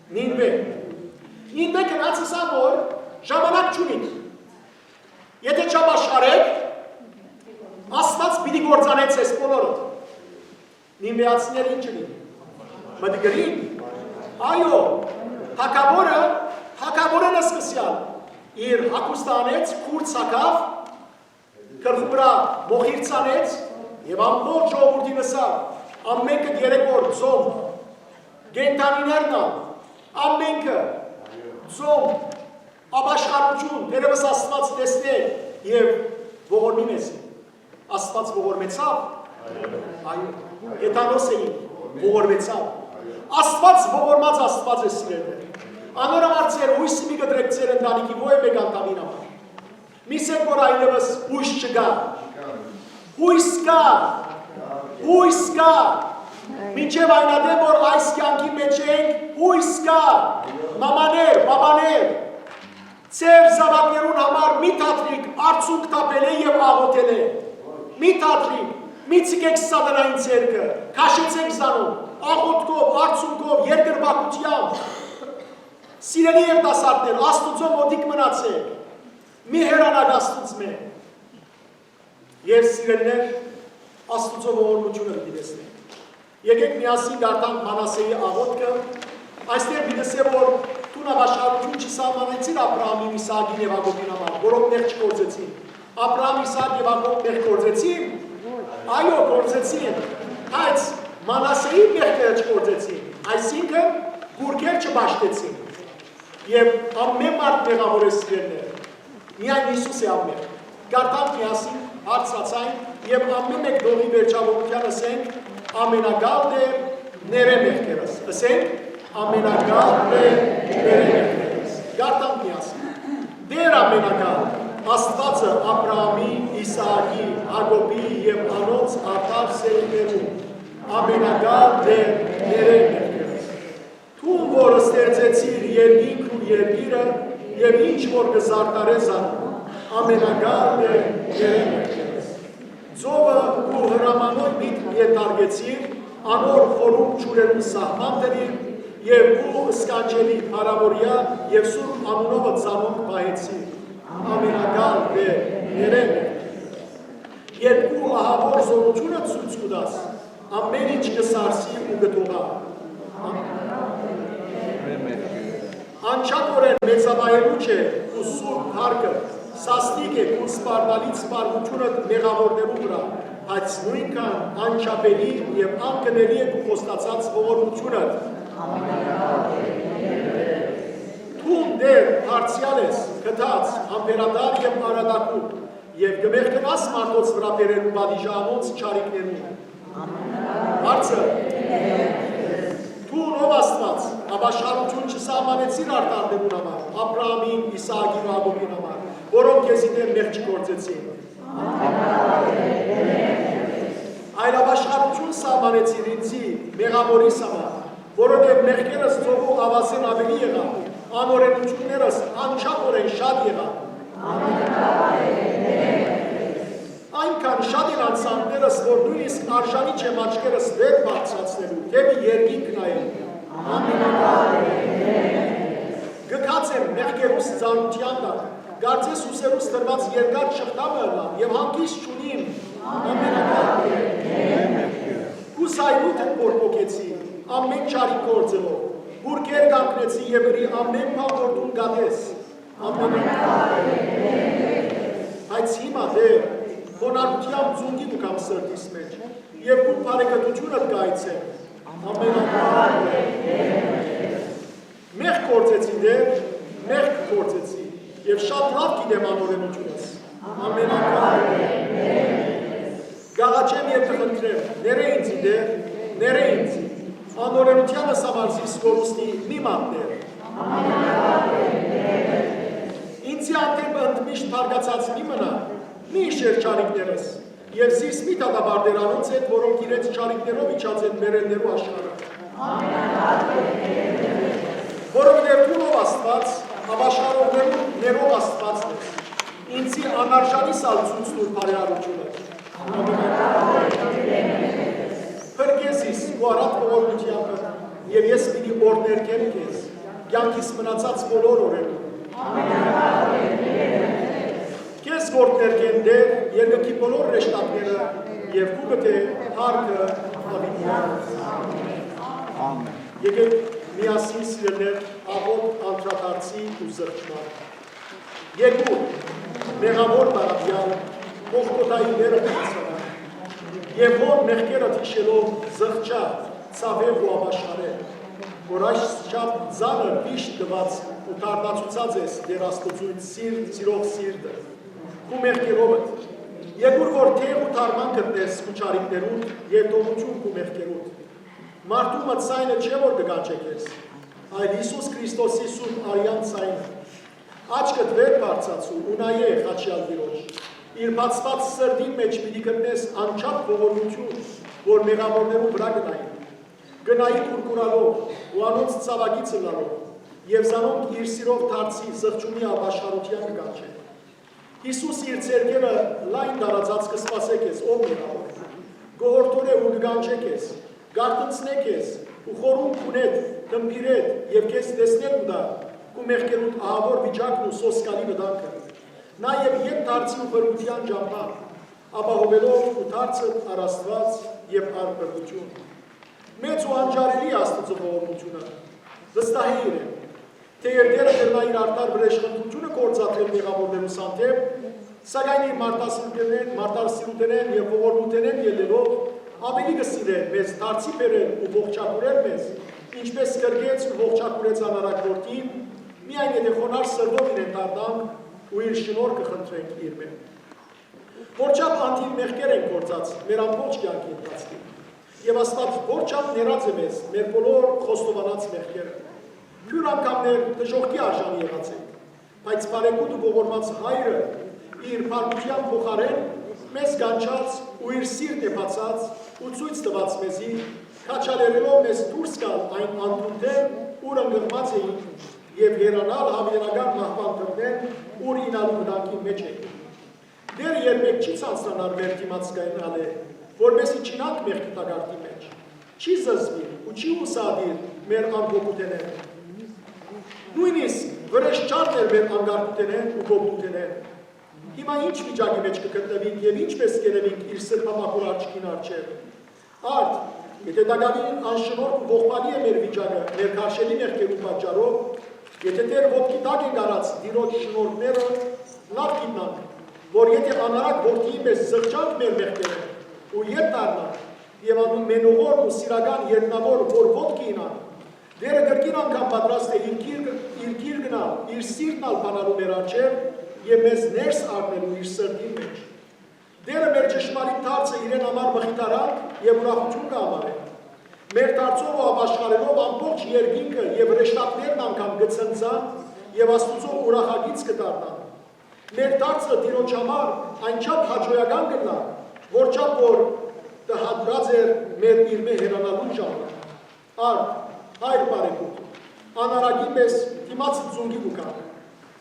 Նինվե կնաց ասա, որ ժամանակ չունիք, եթե չապաշխարեք, Աստված պիտի գործանեց ես բոլորդ, Նինվեացիները ինչ ունին, մտգրին, այո, թագավորը նսկսյալ, իր հակուստանեց, քուր ցակավ, կրխուրա մոխիրցանեց, և ամբողջ ժողովուրդին ասավ, ամենքը 3 օր ծոմ, գենտանիներն ամենքը ծոմ, ապաշխարություն, դերևս Աստված տեսնել և ողորմի մեզ։ Աստված ողորմեցավ, այո, հետանոս էին, ողորմեցավ, Աստված ողորմած Աստված է սիրելիներ։ Անորը հարցեր հույսի մի գտրեք ձեր ընտանիքի ո՞ե մեկ անդամին համար։ Միսեք որ այլևս հույս չկա։ Հույս կա։ Հույս կա։ Մինչև այնադեմ որ այս կյանքի մեջ ենք, հույս կա։ Մամաներ, բաբաներ, ձեր զավակներուն համար մի թատրիկ արցունք տապել է և աղոթել է։ Մի թատրիկ, մի ցկեք սատանային ձեռքը, քաշեցեք զանում, աղոթքով, արցունքով, երկրպագությամբ։ Սիրելի երիտասարդներ, Աստուծո մոտիկ մնացեք։ Մի հեռանաք Աստծո։ Եվ սիրելիներ, Աստուծո ողորմությունը պիտի տեսնենք։ Եկեք միասին դարձանք Մանասեի աղոթքը, այստեղ պիտի ասեմ, որ տունավաշխատություն չսահմանեցին Աբրահամին, Իսահակին և Հակոբին համար, որոնք մեղ չգործեցին։ Աբրահամ, Իսահակ և Հակոբ մեղ գործեցին։ Այո, գործեցին, բայց Մանասեի մեղքերը չգործեցին, այսինքն գուրգեր չբաշխեցին։ Եվ ամեն մարդ մեղավոր է սիրելիներ, միայն Հիսուս է ամեն։ Գարտանք միասին հարցացայն և ամեն մեկ դողի վերջավորության ասենք ամենագալ դեր ներե մեղքերս։ Ասենք ամենագալ դեր ներե մեղքերս։ Գարտանք միասին։ Դեր ամենագալ Աստվածը Աբրահամի, Իսահակի, Հակոբի և անոնց արտար սերունդերում ամենագալ դեր ներե մեղքերս։ Թուն որը ստեղծեցիր երկինքն ու երկիրը և ինչ որ կզարտարես ամենագալ դեր ներե մեղքերս։ Ձովը ու հրամանոյ միտք ենթարկեցիր, անոր խորում ջուրերուն սահման դրիր և ու սկանջելի հարավորյա և սուրբ անունովը ծանոք պահեցիր։ Ամենագալ դեր ներե մեղքերս։ Երկու ահավոր զորությունը ցույց կտաս, ամեն ինչ կսարսի ու կթողա։ Անչափորեն մեծավայելու չէ ու սուրբ հարկը սաստիկ է ու սպառնալից սպառնությունը մեղավորներու վրա, բայց նույնքան անչափելի և անկնելի է ու խոստացած ողորմությունը։ Թուն դեր հարցյալ ես, գտած, համբերադար և արադակում և կմեղքնաս մարդոց վրա բերելու բադիժանոց չարիքներում։ Հարցը Թուն ով Աստված, ապաշխարություն չսահմանեցիր արտարներուն համար, Աբրահամին, Իսահակին ու Հակոբին համար, որոնք քեզի դեմ մեղք չգործեցին։ Այլ ապաշխարություն սահմանեցիր ինձի մեղավորիս համար, որովհետև մեղքերս ծովու ավազեն ավելի եղան, անօրենություններս անչափորեն շատ եղան։ Այնքան շատ են անցանքներս, որ նույնիսկ արժանի չեմ աչքերս վեր բարձրացնելու, թեպի երկինք նայել։ Գքած եմ մեղքերուս ծանրության տակ, կարծես ուսերուս տրված երկար շղթամը ըլլամ և հանգիստ չունիմ։ Կուսայրութ եմ բորբոքեցի, ամեն չարի գործելով, բուրգեր կանգնեցի և ըրի ամեն բան որդուն գատես։ Բայց հիմա դեր, խոնարհությամբ ձունգին ու կամ սրտիս մեջ, և կու բարեկտությունըտ կայցեմ, ամենագալ մեղք գործեցի դեր, մեղք գործեցի, և շատ լավ գիտեմ անօրենությունս, ամենագալ գաղաչեմ և կխնդրեմ, ները ինձի դեր, ները ինձի, անօրենությանս համար զիս կորուսնի մի մատներ, ինձի անդեպ ընդմիշտ բարգացած մի մնա, մի իշեր չարիքներս, և զիս մի տատաբարդերանոց հետ, որոնք իրենց չարիքներով իչած են մերելներու աշխարը։ Որովհետև դու ով Աստված, ապաշխարողներու ներով Աստվածն ես, ինձի անարժանի սալցուց նուր բարեարությունը։ Փրկեսիս ու առատ ողորմությամբ, և ես պիտի օրներկեմ քեզ, կյանքիս մնացած բոլոր օրերում։ Քեզ գործներկեմ դեր, երկնքի բոլոր ռեշտակները և կուգը թե հարկը հավիտյան։ Եկեք միասին սիրելներ աղոտ անդրադարձի ու զրկման։ Երկու մեղավոր բարաբյալ ողկոտայի ները պրիցվանան և որ մեղքերը թիշելով զրկչա, ծավև ու ապաշխարե, որ այս շատ ձանը վիշտ դված ու տարնացուցած ես դեր աստուծույն սիրող սիրդը, ու մեղքերովըտ, երկուր որ թեղ ու թարման կտնես ու չարիքներուտ և տողություն ու մեղքերուտ, մարդու մտցայնը չէ որ կգանչե քեզ, այլ Հիսուս Քրիստոսի սուրբ արյան ցայնը։ Աչքդ վեր բարձացու ու նայե խաչյալ Տիրոջ։ Իր բացված սրտի մեջ պիտի գտնես անչափ ողորմություն, որ մեղավորներու վրա գնային։ Գնայի կուրկուրալով ու անոնց ցավագից լալով, եւ զանոնք իր սիրով դարձի զղջումի ապաշխարության կգանչեն։ Հիսուս իր ցերկերը լայն դարածած կսպասե քեզ, ով մեղավոր։ Գողորտորե ու կգանչե քեզ, գարտընցնե քեզ ու խորում քունետ, դմբիրետ եւ քեզ տեսնել ու դա ու մեղքերուդ ահավոր վիճակն ու սոսկալի վտանգը։ Նաեւ ետ դարձի ու բրգության ճամփան, ապահովելով ու դարձը առաստված եւ արբերություն։ Մեծ ու անջարելի Աստծո ողորմությունը վստահի իրեն, թե երկերը դեռնա իր արտար վրեժխնդությունը կործացել մեղավորներու սանտև, սակայն իր մարտարսիրութենեն եւ ողորմութենեն ելնելով ավելի կսիրեն մեզ դարձի բերել ու ողջակուրել մեզ, ինչպես կրկեց ու ողջակուրեց անարակ որդին, միայն եթե խոնար սրվով իրեն դառնանք ու իր շնորհքը խնդրենք իր մեն։ Որչափ անթիվ մեղքեր են գործած մեր ամբողջ կյանքի ընթացքում, եւ Աստված որչափ ներած է մեզ մեր բոլոր խոստովանած մեղքերը։ Քյուր անգամներ դժոխքի արժանի եղած ենք, բայց բարեկուտ ու ողորմած Հայրը իր բարգության փոխարեն մեզ գանչած ու իր սիրտը բացած ու ցույց տված մեզի, քաչալերելով մեզ դուրս գալ այն անտունդեն, ուր ընկղված էինք եւ երանալ հավերական մահվան դռներ, ուր ինալու վտանգի մեջ էինք։ Դեռ երբեք չի ցանցանալ մեր դիմաց գայնալ է, որպեսզի չինանք մեղքի տագարտի մեջ, չի զզվի ու չի ուսադիր մեր ամբողջութենեն։ Նույնիսկ վրեժճարն էր մեր անգարտութենեն ու գոբութենեն։ Հիմա ինչ վիճակի մեջ կգտնվենք եւ ինչպես կերևենք իր սրբամաքուր աչքին առջև։ Արդ, եթե Դագավին անշնորհ ու ողբալի է մեր վիճակը, մեր քարշելի մեղքերու պատճառով, եթե դեռ ոտքի տակ են արած Տիրոջ շնորհները, լավ գիտնանք, որ եթե անարակ որդիի մեզ զղջանք մեր մեղքերը ու ետ դառնանք եւ անում մենողոր ու սիրական երնավոր որ ոտքի ինան, դերը կրկին անգամ պատրաստ է իր գիր գնալ, իր սիրտն ալ բանալու մեր առջև եւ մեզ ներս առնելու իր սրտի մեջ։ Դերը մեր ճշմարիտ դարձը իրեն համար մխիթարանք եւ ուրախություն կհամարե։ Մեր դարձով ու ապաշխարելով ամբողջ երկինքը եւ հրեշտակներն անգամ կցնցան եւ Աստուծո ուրախագից կդառնան։ Մեր դարձը Տիրոջ համար այնչափ հաջողական կլինի, որչափ որ դահադրած էր մեր իրմե հերանալու ժամը։ Արդ, Հայր բարեկուտ, անարագի մեզ դիմաց ձունգի կուկան,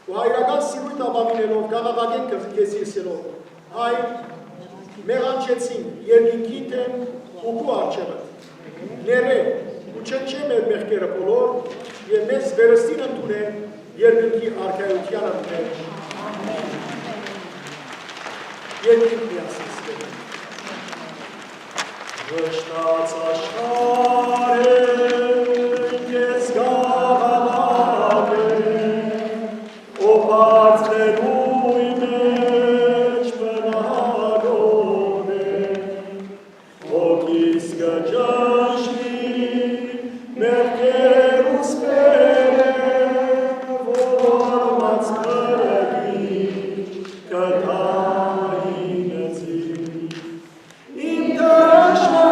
ու հայրական սիրույթ ապավինելով, գաղաղագեն քեզ եսելով, Հայր, մեղանչեցին երկինքին թեմ ու քու առջևը, ները ու չնչե մեր մեղքերը բոլոր եւ մեզ վերստին ընդունեն երկնքի արքայությանը մեջ։ Երկինք միասնիսկել։ Վշտաց աշխարհ ես գաղաղակ է, ով արդներույն մեջ բնագոն է, ոգիս գջաշնի մեղքեր ու սպեր, ողորմած բրգի կտային էծի, իմ դաշնարողից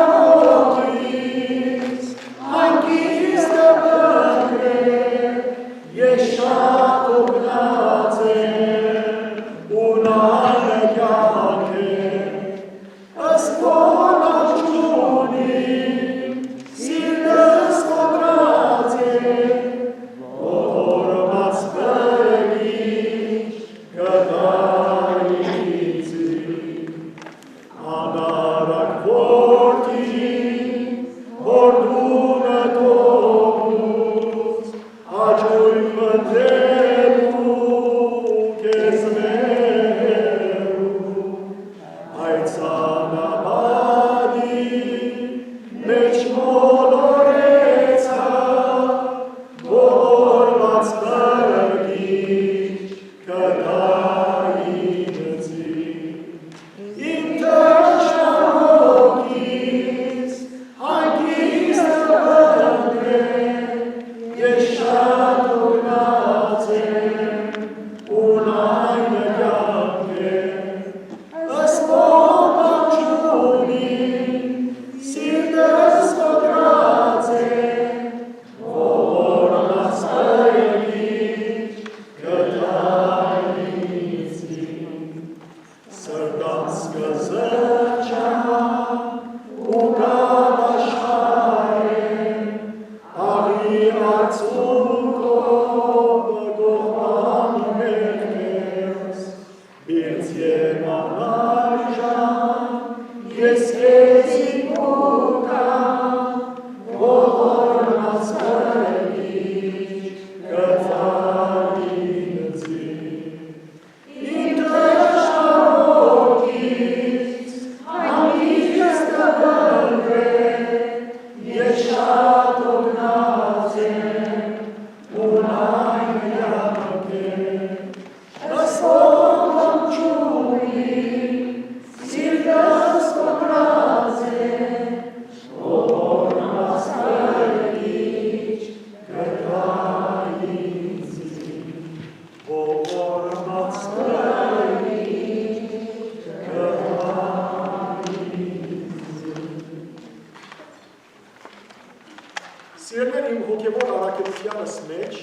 Սիրելիներ, իմ հոգևոր առաքելությանս մեջ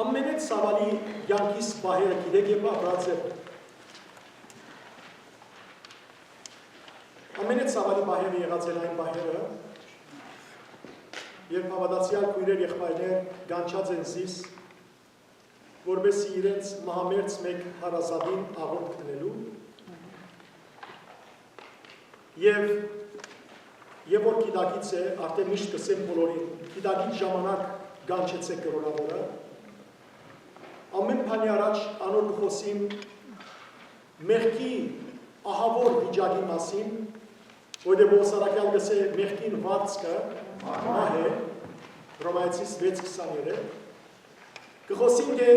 ամենից ցավալի յանքիս պահերը գիտեք եւ ապրածել։ Ամենից ցավալի պահերը եղած են այն պահերը, երբ հավատացյալ քույրեր եղբայրներ գանչած են զիս, որպեսզի իրենց մահամերձ մեկ հարազատին աղոթք դնելու Եվ որ գիտակից է, արդեն միշտ կսեմ բոլորին, գիտակից ժամանակ գանչեցեք կրոնավորը, ամեն բանի առաջ անոր կխոսիմ մեղքի ահավոր վիճակի մասին, որտեղ Սարաքյան գսե մեղքին վարձքը մահ է, Հռոմայացիս 6:23, կխոսիմ թե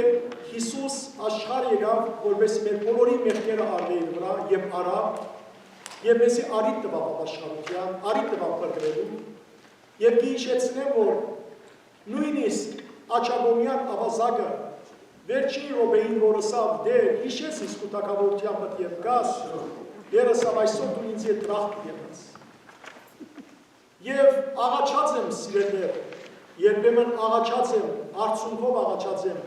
Հիսուս աշխարհ եկավ, որպեսզի մեր բոլորի մեղքերը առնի իր վրա եւ արավ Եվ մեզի արիտ տվավ ապաշխարության, արիտ տվավ պրգրելու, և գիհիշեցնեմ, որ նույնիսկ աչագոմյան ավազագը վերջին ռոբեին, որ ըսավ դեր, հիշես իսկ ու տակավորության պտ և գաս, դեր ըսավ այսօր դու ինձ ետ ռախտ եղած։ Եվ աղաչած եմ սիրելներ, երբեմն աղաչած եմ, արդյունքով աղաչած եմ,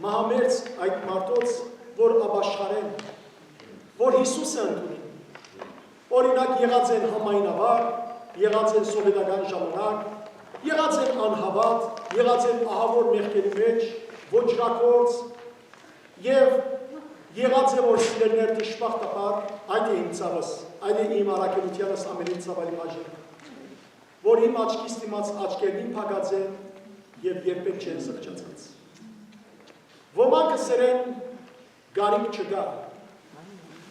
մահամերձ այդ մարդոց, որ ապաշխարեն, որ Հիսուսը ընդունի, Օրինակ եղած են համայնավար, եղած են սովետական ժամանակ, եղած են անհավատ, եղած են ահավոր մեղքերի մեջ, ոչրակորց, և եղած է որ սիրելներ դժբախտաբար, այդ է իմ ցավս, այդ է իմ առաքելությանս ամենից ցավալի բաժինը, որ իմ աչքից դիմաց աչքերին փակած են և երբեք չեն զղջացած։ Ոմանք ասերեն գարիք չկա,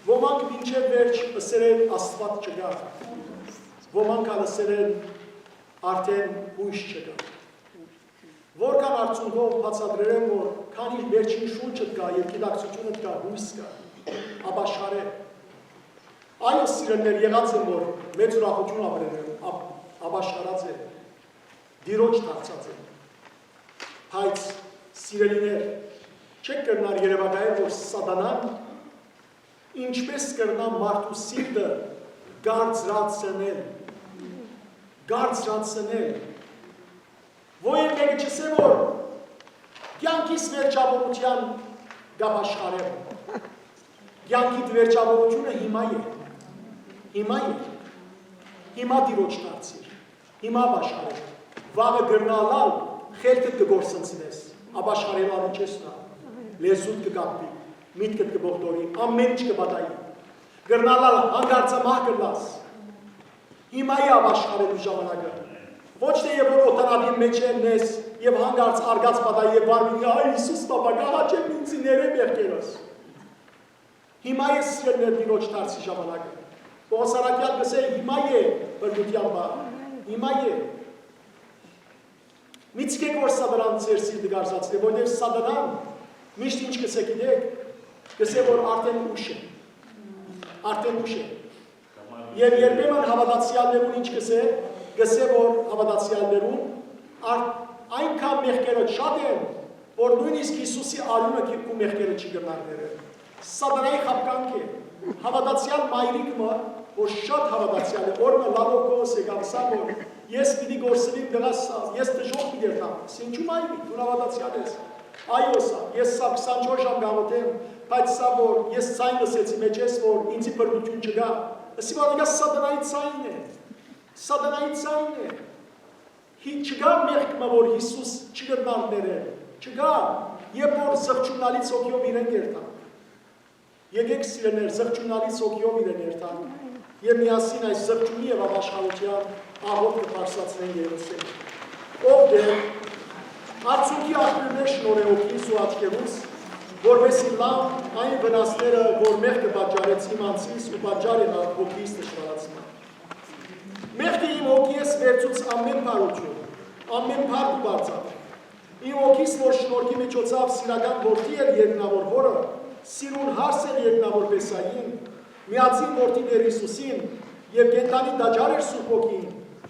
Ոմանք մինչև վերջ ըսերեն աստված չկա, ոմանք ալսերեն արդեն հույս չկա։ Որքան արդյունքով բացատրել եմ, որ քանի վերջին շունչդ կա և գիտակցությունդ կա, հույս կա, ապաշխարե։ Այո սիրելներ եղած եմ, որ մեծ ուրախություն ապրել եմ, ապաշխարած եմ, դիրոջ դարձած եմ։ Բայց սիրելիներ, չեք կրնար երևակայել, որ սատանան ինչպես կրնա մարդու սիրտը գարձրացնել, ոյն մեկը չսե որ կյանքիս վերջավորության գապաշխարեմ, կյանքիդ վերջավորությունը հիմա է, հիմա դիրոջ դարձիր, հիմա ապաշխարել, վաղը գրնալալ խելքդ կգործնցնես, ապաշխարելու առնչես նա, լեզուտ կգապվի, միտքդ կբողդորի, ամեն ինչ կբատայի, գրնալալ հանգարցամահ կլաս, հիմա է ապաշխարելու ժամանակը, ոչ թե և որ օտանավի մեջ են ես և հանգարց արգած բատայի և բարմինի, այ Իսուս պապա, գաղաչեմ ինձի ներեմ եղկերս, հիմա է սիրելներ դիրոջ դարձի ժամանակը, Պողոսարակյալ գսել հիմա է բրգության բար, հիմա է, միցկեք որ սադրան ծեր սիրտը գարզացնի, որտև սադրան միշտ ինչ կսե գիտեք, կսե որ արդեն ուշ է, և երբեմն հավատացյալներուն ինչ կսե որ հավատացյալներուն այնքան մեղքերը շատ են, որ նույնիսկ Հիսուսի արյունը ու մեղքերը չի գնարները, սատանայի խապկանք է, հավատացյալ մայրիկը, որ շատ հավատացյալ է, օրնը լավով գոս է գամսա, որ ես պիտի գործվիմ դղաս, ես դժող պիտի երթամ, սինչու մայրիկ, դու հավատացյալ ես, Այո սա, ես սա 24 ժամ գաղութեմ, բայց սա որ ես ցայն լսեցի մեջ ես որ ինձի բռնություն չգա, ասի որ դա սատանայի ցայնն է, սատանայի ցայնն է, չգա մեղքը որ Հիսուս չգտնար ներել, չգա, երբ որ զղջունալից հոգիով իրեն երթանք, եկեք սիրեներ զղջունալից հոգիով իրեն երթանք, և միասին այս զղջունի և ապաշխարության աղոտ կպարսացնեն երեսեն, ով դեր, Արդյունքի աղբյուրներ շնոր է հոգիս ու աչկերուց, որվեսի լավ այն վնասները, որ մեղքը պատճարեց իմ անցիս ու պատճար են հոգիս դժվարացման։ Մեղքը իմ հոգիս վերցուց ամեն բարություն, ամեն բարդ ու բարձավ։ Իմ հոգիս, որ շնորհքի միջոցով սիրական որդի էր երկնավոր հորը, սիրուն հարս էր երկնավոր Բեսային, միացին որդի Տեր Հիսուսին և կենդանի դաջար էր Սուրբ Հոգին,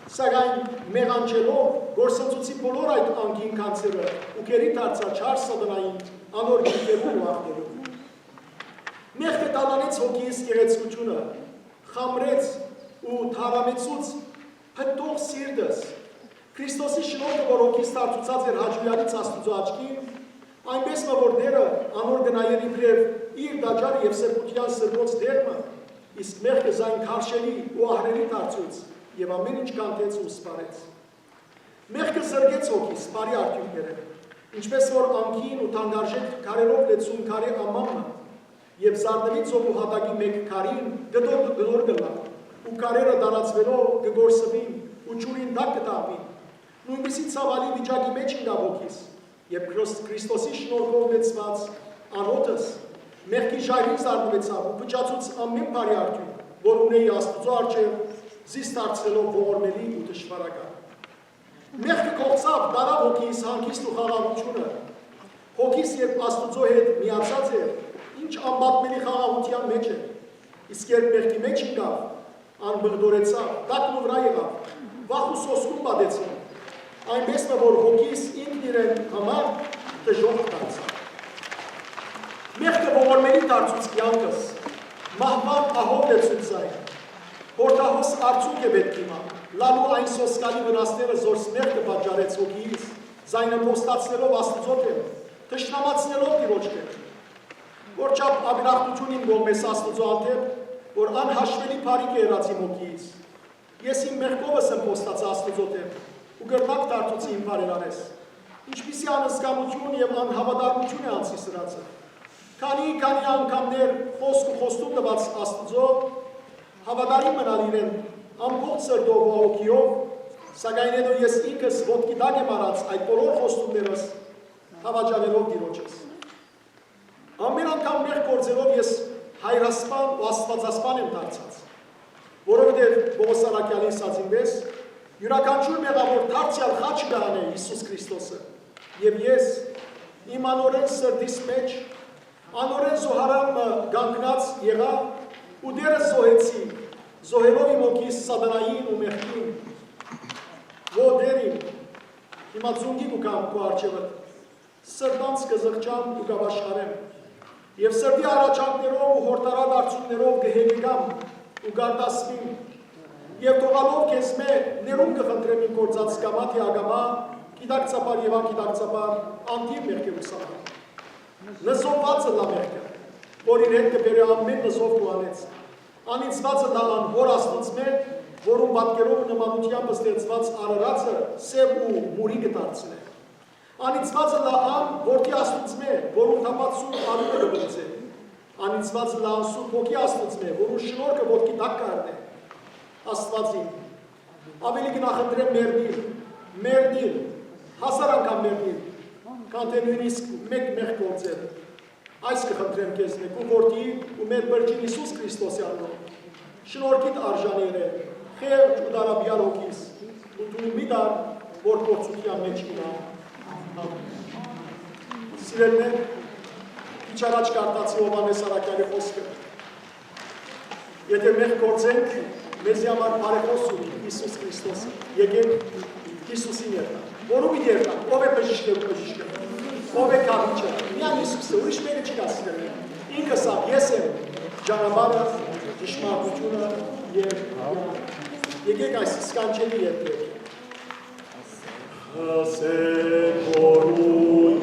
սակայն մեղանչելով գործընծուցի բոլոր այդ անգին կանցերը ու կերի դարձա չար սատանային անոր գիտերում ու աղներում։ Մեղքը տանանեց հոգիս գեղեցկությունը, խամրեց ու թարամեցուց փտտող սիրտս։ Քրիստոսի շնորհը, որ հոգիս դարձուցած էր հաճույքից Աստծո աչքին, այնպես որ Տերը անոր գնայերի իբրև իր դաջարը և սրբության սրբոց դերմը, իսկ մեղքը զայն քարշելի ու ահրելի դարձուց և ամեն ինչ կանտեց ու սպարեց։ Մեղքը զրկեց հոգիս, բարի արդյունքները, ինչպես որ անքին ու թանկարժեք քարերով լեցուն քարե ամամը և զարդերի ծով ու հատակի մեկ քարին գդոր գլա ու քարերը դարացվելով կգործվին ու ջուրին տակ կտապին, նույնպիսի ցավալի վիճակի մեջ ընկավ հոգիս և Քրիստոսի շնորհով լեցված անոթս մեղքի ժայռին զարդվեցավ ու փչացուց ամեն բարի արդյունք, որ ունեի Աստծո առջև զիս դարձնելով ողորմելի ու դժվարական։ Մեղքը կողծավ դարավ հոգիս հանգիստ ու խաղաղությունը, հոգիս երբ Աստծո հետ միացած էր, ինչ անպատմելի խաղաղության մեջ էր, իսկ երբ մեղքի մեջ ընկավ, անբղդորեցավ, տակն ու վրա եղավ, վախ ու սոսկում պատեցին, այնպես որ հոգիս ինքն իրեն համար դժոխք դարձավ։ Մեղքը ողորմելի դարձուց կյանքս, մահվան ահով լեցուց զայն, Հորդահոս արդյունք է պետք իմա, լալու այն սոսկալի վնասները զոր մեղքը պատճառեց հոգիս, զայնը փոստացնելով Աստծո դեմ, թշնամացնելով Տիրոջ դեմ, որ չափ աբրախտություն իմ գողմես Աստծո անդեպ, որ անհաշվելի բարիք է եղած իմ հոգիս, ես իմ մեղքովս եմ փոստած Աստծո դեմ, ու գրնակ դարձուցի իմ բարերարես, ինչպիսի անհսկամություն և անհավատարմություն է անցի սրածը, քանի անգամներ խոսք ու խոստում տված Աստծո, հավատարիմ մնալ իրեն ամբողջ սրտով ու հոգիով, սակայն հետո ես ինքս ոտքի տակ եմ արած այդ բոլոր խոստումներս հավաճանելով Տիրոջս։ Ամեն անգամ մեղք գործելով ես հայրասպան ու աստվածասպան եմ դարձած, որովհետև Պողոս Առաքյալին ասած ինպես յուրաքանչյուր մեղավոր դարձյալ խաչ գանե Հիսուս Քրիստոսը, և ես իմ անօրեն սրտիս մեջ անօրեն զոհարան գանգնած եղա ու դերս զոհեցի, զոհելով իմ հոգիս սատանային ու մեղքին, որ դերին, հիմա ձունգին ու կամ քո առջևդ, սրտանց կզղջամ ու կապաշխարեմ, և սրտի առաջանքներով ու հորդարատ արդյունքներով կհեգգամ ու գարտասվիմ, և թողալով քեզ մե ներում կխնդրեմ իմ գործած կամա թե ագամա, գիտակցաբար և անգիտակցաբար անդիր մեղք է ուսանալ։ Նզովվածը լա մեղքը, որ իր հետ կբերի ամեն նզով ու անեց, անիծվածը դա անհոր Աստծո մեր, որում պատկերով ու նմանությամբ ստեղծված արարածը սև ու մուրի կդարձնե։ Անիծվածը դա ան, որքի Աստծո մեր, որում թափածում անունը կբրծե։ Անիծվածը դա Սուրբ Հոգի Աստծո մեր, որում շնորհքը ոտքի տակ կառնե։ Աստվածին, ավելի կնախընտրեմ մերնիլ, հասար անգամ մերնիլ, քան թե նույնիսկ մեկ մեղք գործել։ Այս կխնդրեմ քեզ մեկ ու որդի ու մեր բրջին Հիսուս Քրիստոսի անունով, շնորհքիդ արժանի է, խեղճ ու դարաբյալ հոգիս, ու դու մի դար, որ գործության մեջ գնա։ Սիրելիներ, քիչ առաջ կարդացի Հովհաննես Առաքյալի խոսքը։ Եթե մեղք գործենք, մեզի համար բարեխոս ունի Հիսուս Քրիստոսը, եկեք Հիսուսին երթանք, որում երթանք, ով է բժիշկը ու բժիշկը, ով է կահիճը, միայն Հիսուսը, ուրիշ մեկը չի կասիրել, ինքս ավ, ես եմ ճանապարհը, ճշմարտությունը և եկեք այս սկանչելի երթեք։ Ասեք, որ ու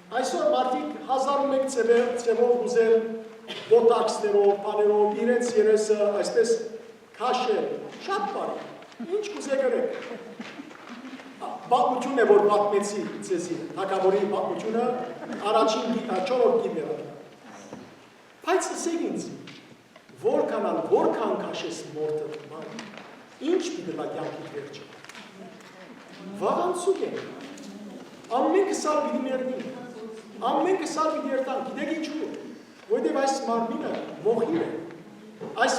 Այսօր մարդիկ 1001 ձևով ուզել բոտաքսներով, բաներով իրենց երեսը այսպես քաշել, շատ բարի, ինչ կուզե գրեք։ Պատմությունն է, որ պատմեցի ձեզի, թագավորի պատմությունը առաջին 4-րդ գիբերը։ Բայց ասեք ինձ, որքան քաշես մորտը, ինչ պիտի լա կյանքի վերջը։ Վաղանցուկ է, ամեն կսալ պիտի մերնի, ամեն կսալ պիտի երտան, գիտեք ինչու, որտև այս մարմինը մոխիր է, այս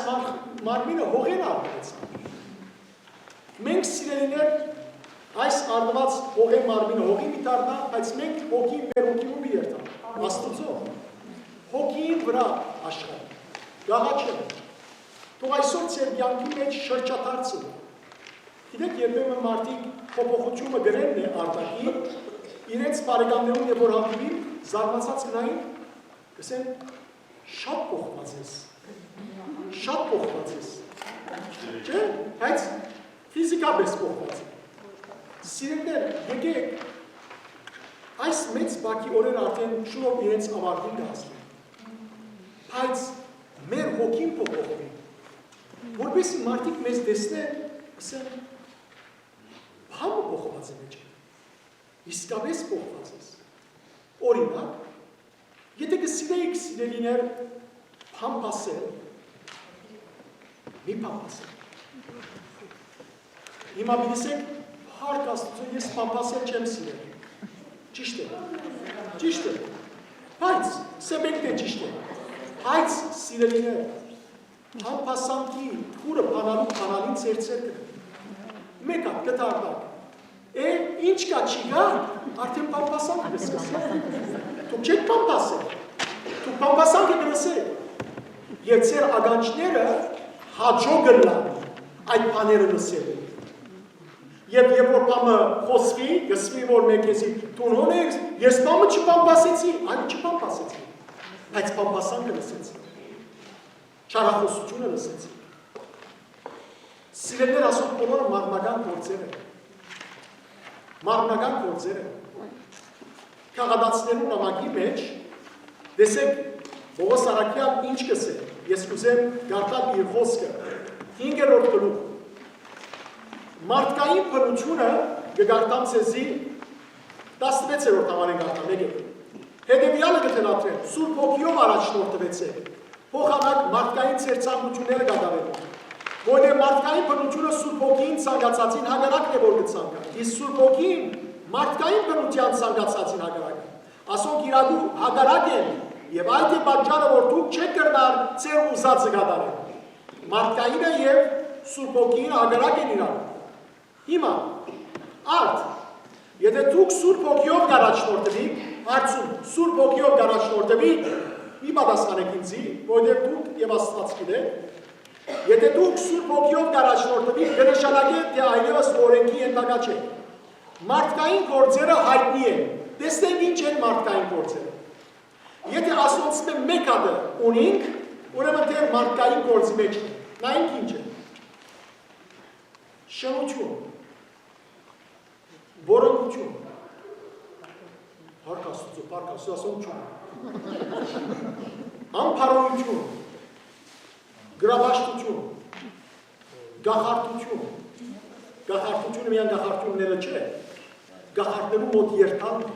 մարմինը հողեն արվեցան։ Մենք սիրելիներ այս արված հողե մարմինը հողի մի տարնա, բայց մենք հոգին մեր հոգին մի երտան, աստուծո, հոգին վրա աշխարհ, գաղաչել, թող այսօր ծեր կյանքի մեջ շրջադարձը։ Գիտեք, երբեմն մարդիկ փոփոխությունը գրելն է արտակի, իրենց բարեկամներուն եւ որ հանդիպին, զարմացած գնային, կսեն շատ փոխված ես, շատ փոխված ես, չէ՞, բայց ֆիզիկապես փոխված է։ Սիրելիներ, եկեք, այս մեծ բակի օրեր արդեն շուրով իրենց ավարտին կհասնեն, բայց մեր հոգին փոխվի, որպեսզի մարդիկ մեզ տեսնեն, ասեն, բանը փոխված է մեջ, իսկապես փոխված ես։ Օրինակ, եթե կսիրեիք սիրելիներ փամփասել, մի փամփասել։ Հիմա միլիսեք, հարկ աստուծո, ես փամփասել չեմ սիրել։ Ճիշտ է, ճիշտ է, բայց, սեմենքն է ճիշտ է, բայց սիրելիներ, փամփասանքի թուրը պանալին ծերծեր կրը, մեկա, կտարդակ, ինչ կա չի գա, արդեն փամփասանքը կսկսել, դուք չեք փամփասել, դուք փամփասանքը կրսել, և ծեր ագանչները հաջո գլան այդ բաները լսելու։ Եվ որ պամը խոսվի, գսվի, որ մեկ եզի տունհոն է, ես պամը չպամպասեցի, այլ չպամպասեցի, բայց պամպասանքը լսեցի, չարախոսությունը լսեցի։ Սիրելներ ասոք բոլորը մարմնական գործեր են, մարմնական գործեր են, քաղատացներու նամակի մեջ, դեսեք, Պողոս Արաքյան ինչ կսե, ես կուզեմ գարտալ իր խոսքը, 5-րդ գլուխ, մարդկային բնությունը կգարտամ ցեզի 16-րդ համարեն գարտամ եկեք, հետևյալը կթելատրեն, Սուրբ Հոգիով առաջնորդվեցեք, փոխանակ մարդկային ցերծանությունները կատարելու, որտեղ մարդկային բնությունը Սուրբ Հոգին ցանկացածին հակառակն է որ կցանկա, իսկ Սուրբ Հոգին մարդկային բնության ցանկացածին հակառակ, ասոնք իրակու հակառակ են, եւ այդ է պատճառը որ դուք չեք կրնար ձեր ուզածը կատարել, մարդկայինը եւ Սուրբ Հոգին հակառակ են իրար։ Հիմա, արդ, եթե դուք Սուրբ Հոգիով կառաջնորդվիք, հարցում Սուրբ Հոգիով կառաջնորդվիք, մի պատասխանեք ինձի, որովհետև դուք եւ Աստված գիտեք, եթե դուք Սուրբ Հոգիով կառաջնորդվիք, կնշանակե թե այլևս օրենքի ենթակա չեք։ Մարդկային գործերը հայտնի են։ Տեսնենք ինչ են մարդկային գործերը։ Եթե ասոնցում է մեկ հատը ունենք, ուրեմն թե մարդկային գործի մեջ է։ Նայենք ինչ է։ Շնություն, որոնություն, պարկասու ասոնություն, ամպարոյություն, գրաբաշտություն, գախարտություն, գախարտությունը միան գախարտությունները չէ, գախարտներու մոտ երթան է,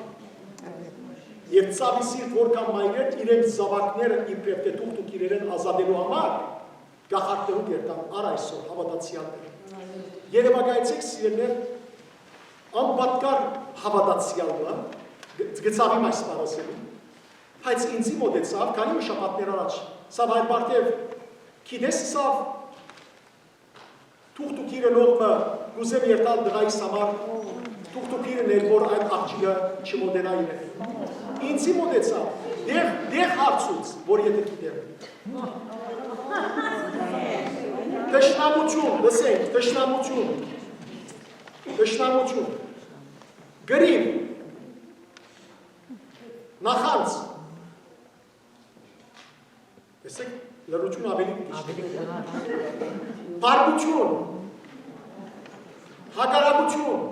և ծավի սիրտ որքան մայրեր իրենց զավակները իբրև թե թուղթուք իրեն ազատելու համար գախարտներու երթան առ այսօր հավատացյալներ։ Երևակայեցեք սիրելներ անպատկար հավատացյալը, գծավիմ այս պարասելու, բայց ինձի մոտեցավ, քանի մշապատներ առաջ, սավ այլ պարտև կինես սավ, թուղթուքիրը նողմը գուզեմ երտալ դղայիս համար, թուղթուքիրը ներ, որ այդ աղջիկը չմոդենա իրեն։ Ինձի մոտեցավ, դեղ հարցուց, որ եթե գիտեմ։ Տշնամություն, լսենք, տշնամություն, գրիվ, նախանց, տեսեք, լրություն ավելի կիշտ, բարգություն, հակարակություն,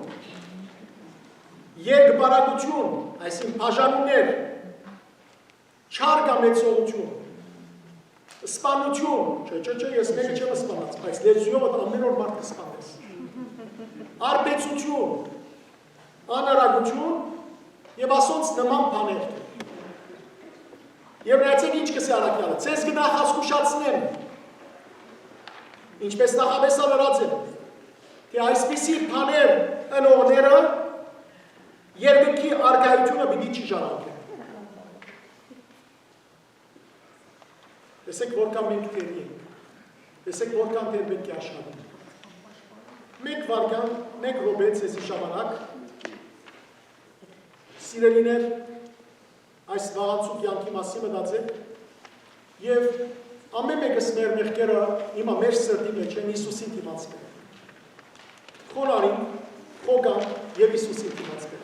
երկբարակություն, այսին բաժանումներ, չար գամեցողություն, սպանություն, ես մեկը չեմ սպանած, բայց լեզուով ամեն օր մարդ կսպանես, արբեցություն, անարագություն և ասոնց նման բաներ։ Եվ նայեցեք ինչ կսի առակյալը, ձեզ գնախասկուշացնեմ, ինչպես նախապես ավերած եմ, թե այսպիսի բաներ ընողները երկնքի արգայությունը պիտի չի ժառանգեն։ Տեսեք որքան մենք տերի ենք, տեսեք որքան տեր պետք է աշխատենք։ Մեկ վարկյան, մեկ րոպե ցեսի ժամանակ, սիրելիներ, այս վաղանցու կյանքի մասին մտածեք և ամեն մեկս մեր մեղքերը հիմա մեր սրտի մեջ են Հիսուսին դիմացվել։ Խոնարհին, խոգան և Հիսուսին դիմացվել։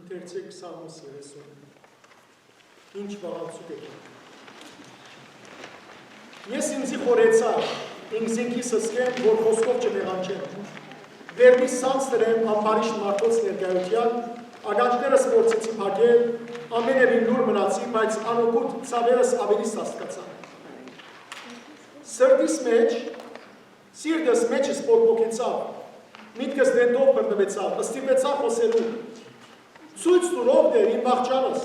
Ընթերցեք Սաղմոս 30, ինչ վաղացուկ եք։ Ես ինձի խորեցա, ինձ ինքիս ըսկեմ, որ խոսքով չմեղանչեմ, վերնիս սանց տրեմ ամբարիշ մարդոց ներկայության, ագանջներս փորձեցի փակել, ամենևին լուր մնացի, բայց անօգուտ ցավերս ավելի սաստկացան։ Սրտիս մեջ, սիրտս մեջս պորպոքեցավ, միտքս դենդով բռնվեցավ, ստիպեցա խոսելու, ցույց տուրով դեր իմ վախճանս,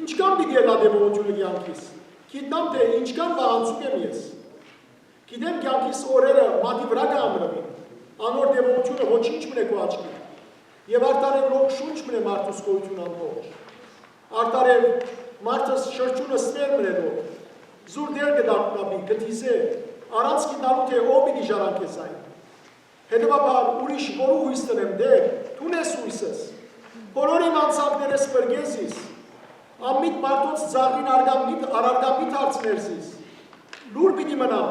ինչքան պիտի ելա դեպողությունը կյանքիս, գիտնամ թե ինչքան վաղանցուկ եմ ես, գիտեմ կյանքիս օրերը մատի վրա կամրվին, անոր դեպողությունը ոչինչ մնե քո աչքի, և արտարև լոք շունչ մնե մարդուս գոյություն ամբողջ, արտարև մարդս շրջունը ստեր մնելով, զուր դեր կդարտնաբի, կթիզե, առանց գիտանու թե ով պիտի ժառանգես այն, հետևաբար ուրիշ որու հույս տնեմ դեր, տունես հույսս, բոլոր իմ անցանքներս պրգեզիս, ամմիտ մարդոց ձաղրին արարգամիտ հարցներզիս, լուր պիտի մնամ,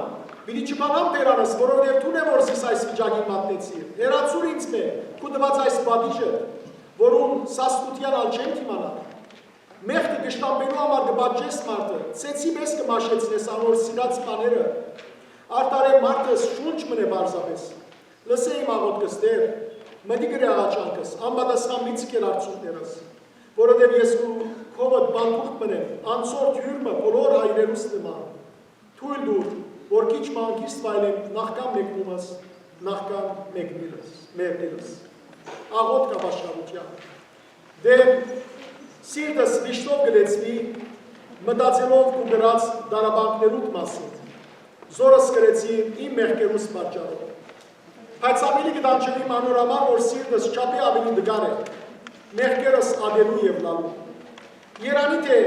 պիտի չպանամ բերանս, որովհետև տուն է որ զիս այս վիճակին մատնեցիր, հերացուր ինձ մե, քու տված այս պատիժը, որում սաստության ալ չեմ թիմանա, մեղքը կշտամբելու համար կպատժես մարդը, ցեցի մեզ կմաշեցնես անոր սիրած բաները, արտարև մարդս շունչ մնե բարձապես, լսե իմ աղոթքս դեր, մտի գրի աղաչանքս, անպատասխան մի ցկել արդյունքներս, որովհետև ես քովդ բանդուխտ մնեմ, անցորդ հյուրմը բոլոր հայրերուս նման, թույլ դուր, որ քիչ մանկիստ վայելեմ նախքան մեկնումս, նախքան մերնելս, աղոթք ապաշխարության, դեր սիրտս վիշտով գլեցվի, մտածելով ու գրած դարաբանքներուտ մասին, զորս գրեցի իմ մեղքերուս պատճառով, բայց ավելի կդանչվի մանորամար, որ սիրտս չափի ավելի դգար է, մեղքերս ադելու և լալու։ Երանի թե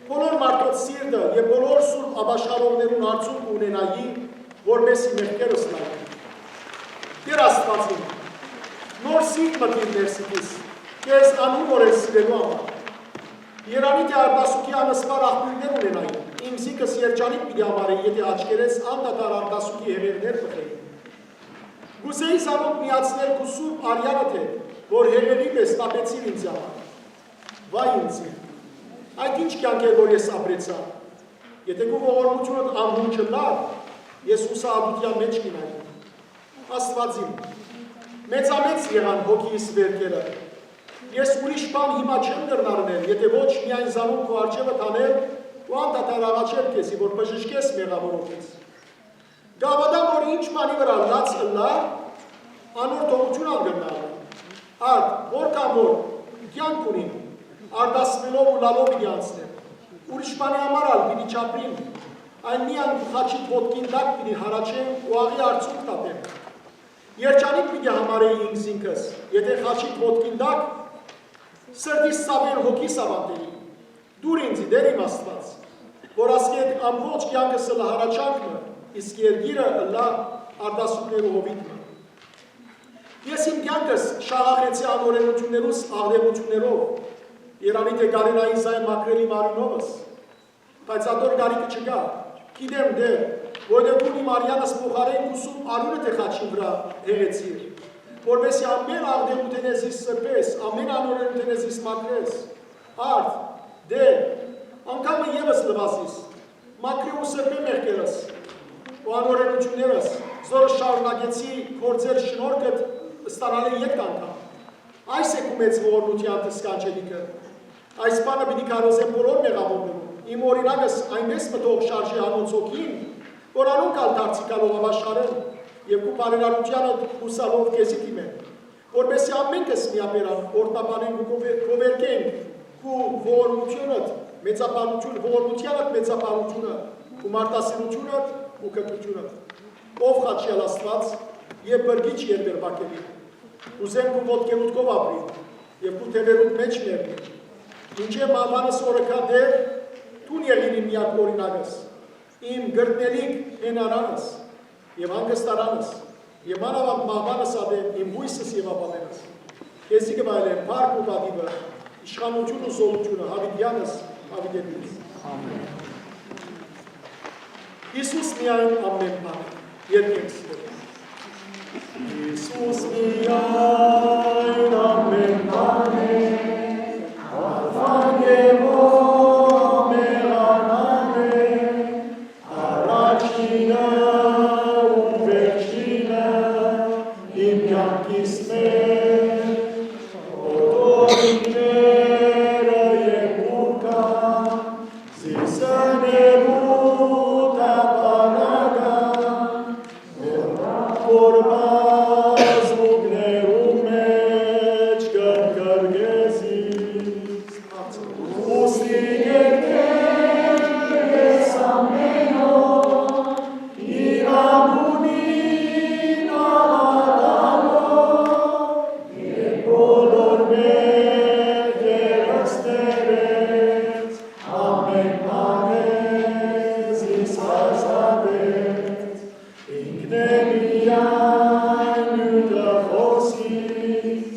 բոլոր մարդոց սիրտը և բոլոր սուրբ ապաշխարողներուն արդյունք ունենայի, որպեսզի մեղքերս լալու։ Տեր Աստվածին, նոր սիրտ մտիր ներսիքիս, քեզ անհումոր ես սիրելու համար։ Երանի թե արտասուքի անսպար աղբյուրներ ունենայի, իմ զիկս երջանիկ պիտի համարեի, եթե աչքերես անդադար արտասուքի հեղեղներ բխեի։ Գուսեի զանոտ միացնել քու սուրբ արյանը թե, որ հեղեղի պես տապեցիր ինձ համար։ Վայ ինձի, այդ ինչ կյանք էր, որ ես ապրեցա, եթե քու ողորմությունդ անհուն չլար, ես հուսահատության մեջ կինայի։ Աստվածին, մեծամեծ եղան հոգիս վերքերը, ես ուրիշ բան հիմա չեմ դրնարնել, եթե ոչ միայն զանում քո արջևը տանել ու անդադար աղաչել քեզի, որ բժշկես մեղավորովքես։ Գավադամ, որ ինչ բանի վրա լաց ըլլար, անոր թողություն ալ գրնարը, Արդ, որքան որ կյանք ունին, արդասվելով ու լալով իր անցնեմ, ուրիշ բանի համար ալ պիտի չապրին, այն միան խաչիտ ոտքին դակ պիտի հարաչեմ ու աղի արդյունք տապեմ։ Երջանիկ պիտի համարեի ինքս ինքս, եթե խաչիտ ոտքին դակ, սրտիս սավեր հոգի սավատեի, դուր ինձի դեր իմ Աստված, որ ասկետ ամբողջ կյանքս ըլա հարաչանքմը, իսկ երգիրը ըլա արդասուկներու հովիտմը։ Ես իմ կյանքս շաղախեցի անօրենություններուս աղդեղություններով, Երանի թե գարենային զայն մակրելի մարինովս, բայց ատոր գարիկը չգա, գիտեմ դե, որտեղ դու իմ արյանս փոխարեն ուսում արունը թե խաչին վրա հեղեցիր, որպեսզի ամեն աղդեղութենեզիս սրբես, ամեն անօրենութենեզիս մակրես, արդ, դե, անգամը ևս լվազիս, մակրի ու սրբե մեղքերս, ու անօրենություններս, զորը շարունակեցի գործեր շնորհքդ ստանալի ետք անգամ, այս է քու մեծ ողորմության սքանչելիքը, այս բանը պիտի կարոզեմ բոլոր մեղավորներում, իմ օրինակս այնպես մտող շարժի հանոց հոգին, որ անուն կալ դարձի կալով ավաշխարեն և քու բարերարությանը հուսալով կեզի դիմեն, որպեսզի ամենքս միաբերան օրտնաբանենք ու գովերկենք քու ողորմությունդ, ողորմությանդ մեծապանությունը, ու մարտասիրությունդ ու կրկնությունդ, ով խաչյալ Աստված և բրգիչ երբերբակելի, ուզեմ քու ոտքերուտքով ապրի և քու թևերուտ մեջ մերնի, ինչև մահվանս օրը կա դեր, տուն եղին իմ միակ օրինակս, իմ գրտնելիք հենարանս և հանգստարանս, և մանավանդ մահվանս ադեմ իմ հույսս և ապավենս, կեզի գվայլեմ պարկ ու բադիվը, իշխանություն ու զոլությունը, հավիդյանս, հավիդենից։ Հիսուս միայն ամեն բան է, երկենք սիրել։ Հիսուս միայն ամեն բան է, արվան և օմեղանան է, առաջինը ու վերջինը, իմ կյանքիս մեջ, օտորիները և ուկան, զիսներու տապանական, որ բազուկներու մեջ կրկրգեզիս, ուստի երկենք ես ամեն օր, իր անունին ալալալով, և բոլոր մեղքերս տերեց, ամեն բանեց ինձ ազատեց, ինքն է միայն նյութը խոսքից,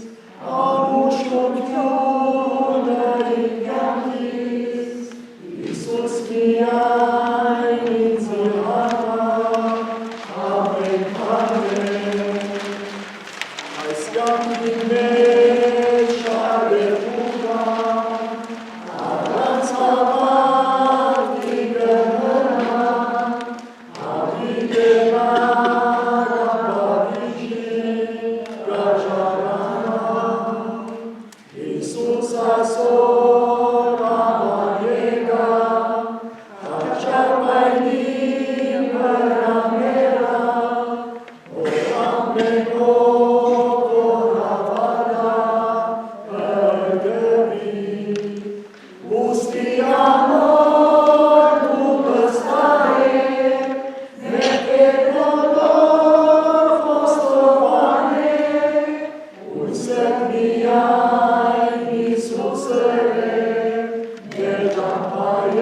անուշությունը իմ կյանքից, Հիսուս միայն ինձի համար ամեն բան է, այս կյանքի մեջ շարժելու կան, առանց հավատի կմնան, հավիտենակ ամբարիչին կաճարանան, Հիսուս այսօր համար եկա, հաճապայնին վրա մերա, որ ամեն ով հավատա պրգվի, ուստի անոր դու վստահեք, մեղքեր բոլոր խոստովանեք, ույսդ միայն Հիսուսը է, մեր ճամփայր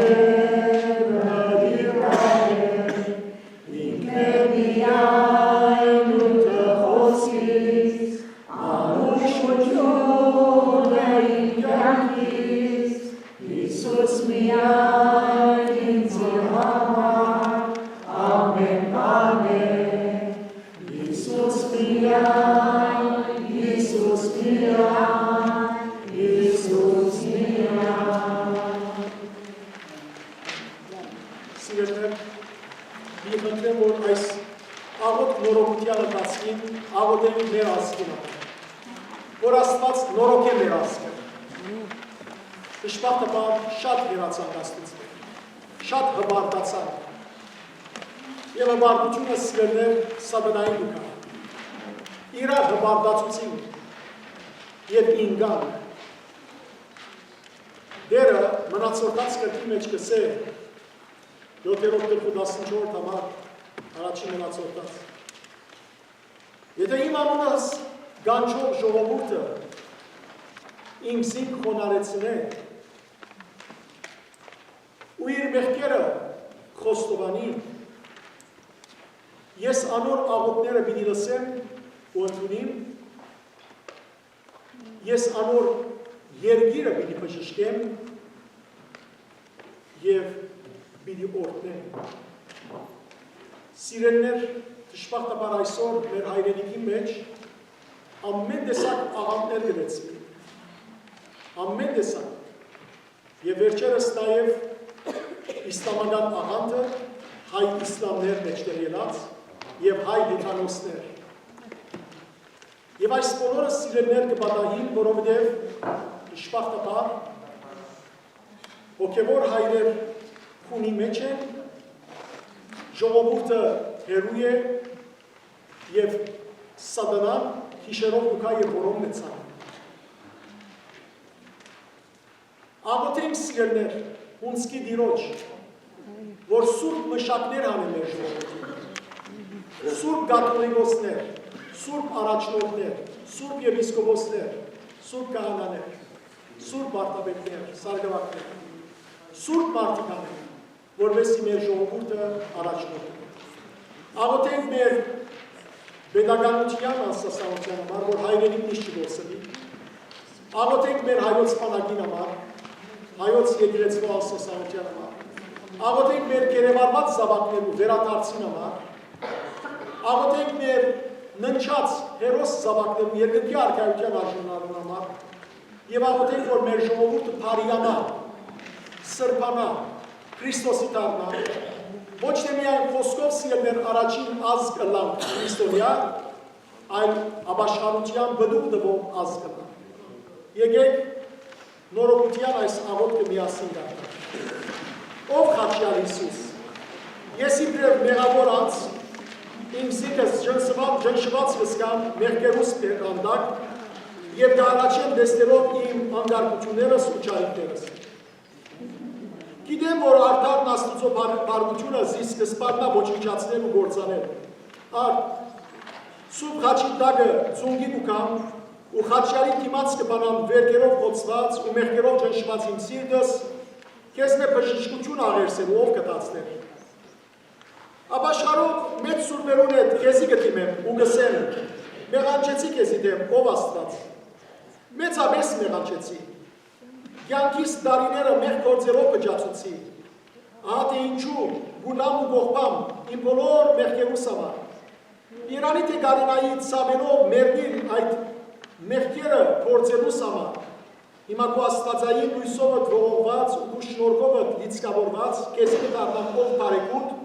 հրդիռներ, ինքն է միայն նյութը խոսքից, անուշությունը իմ կյանքից, Հիսուս միայն ինձի համար ամեն բան է, Հիսուս միայն, Հիսուս միայն, Հիսուս միայն։ Սիրելիներ, մի խնդրեմ, որ այս աղոտ նորոգությանը դասին, աղոտերի մեր ասկին ապր, որ Աստված նորոգ է մեր ասկը։ Դժբախտաբար շատ հեռացան Աստծուց, շատ հբարտացան։ Եվ հբարտությունը սիրելիներ սատանային ուկա։ Իրար հբարտացուցին, և ինգան։ Դերը մնացորդած կրկի մեջ կսե 7-րդ գլխու 14 համար առաջին մնացորդած։ Եթե իմ անունս գանչող ժողովուրդը իմ զինք խոնարեցնե ու իր մեղքերը խոստովանի, ես անոր աղոթները պիտի լսեմ ու ընդունիմ, ես անոր երգիրը պիտի բժշկեմ և պիտի օրհնեմ։ Սիրելիներ, դժբախտաբար այսօր մեր հայրենիքի մեջ ամեն տեսակ աղանդներ գտեցվի, ամեն տեսակ, և վերջերս նաև իսլամական աղանդը հայ իսլամներ մեջտեղ ելած և հայ հեթանոսներ։ Եվ այս բոլորը սիրելիներ կպատահին, որովհետև դժբախտաբար հոգևոր հայրեր խունի մեջ են, ժողովուրդը հերու է և սատանան հիշերով դուքա և որոմ մեծան։ Աղոթենք սիրելիներ, հունցքի դիրոջ, որ սուրբ մշակներ անեն մեր ժողովրդին, սուրբ գաթողիկոսներ, սուրբ առաջնորդներ, սուրբ եպիսկոպոսներ, սուրբ քահանաներ, սուրբ վարդապետներ, սարգսակներ, սուրբ մարդիկ անեն, որովհետև մեր ժողովուրդը առաջնորդի։ Աղոթենք մեր պետականության անսասանության համար, որ հայրենիք միշտ չգործվի։ Աղոթենք մեր հայոց բանակին համար, հայոց եկեղեցու անսասանության համար։ Աղոթենք մեր կերևարված զավակներու վերադարձին համար։ Աղոթենք մեր ննչած հերոս զավակներու երկրի արքայության արժանանալու համար։ Եվ աղոթենք, որ մեր ժողովուրդը փարիանա, սրբանա, Քրիստոսի դառնա, ոչ թե միայն խոսքով սիրելիներ առաջին ազգ կլան քրիստոնյա, այլ ապաշխարության բդուղ տվող ազգ կլան։ Եկեք նորոգության այս աղոթքը միասին դառնանք։ Ով խաչյալ Հիսուս, ես իբրև մեղավոր անձ, իմ զինքս ջնշված կսկամ մեղքերուս բերանդակ և կհառաջեմ դեստելով իմ անգարկություններս ու ճարիքներս։ Գիտեմ, որ արդարն Աստուծո բարգությունը զիս կսպարնա ոչնչացնել ու գործանել։ Սուրբ խաչի տակը ծունգի կուկամ ու խաչյալի դիմաց կբանամ վերքերով խոցված ու մեղքերով ջնշված իմ սիրտս, քեզն է բժշկություն աղերսել ու ով կտացնել։ Ապաշխարող մեծ սուրբերուն հետ քեզի կդիմեմ ու գսեմ, մեղանչեցի քեզի դեմ, ով Աստված։ Մեծապես մեղանչեցի։ Կյանքիս տարիները մեղ գործերով կջացուցի, ահա թե ինչու գունամ ու գողբամ իմ բոլոր մեղքերուս համար։ Իրանի թե գարինայի ծավելով մերնին այդ մեղքերը գործերուս համար, հիմա քո աստվածային լույսովդ ողողված ու քո շնորհքովդ լիցքավորված քեզի կդառնամ ով բարեկոտ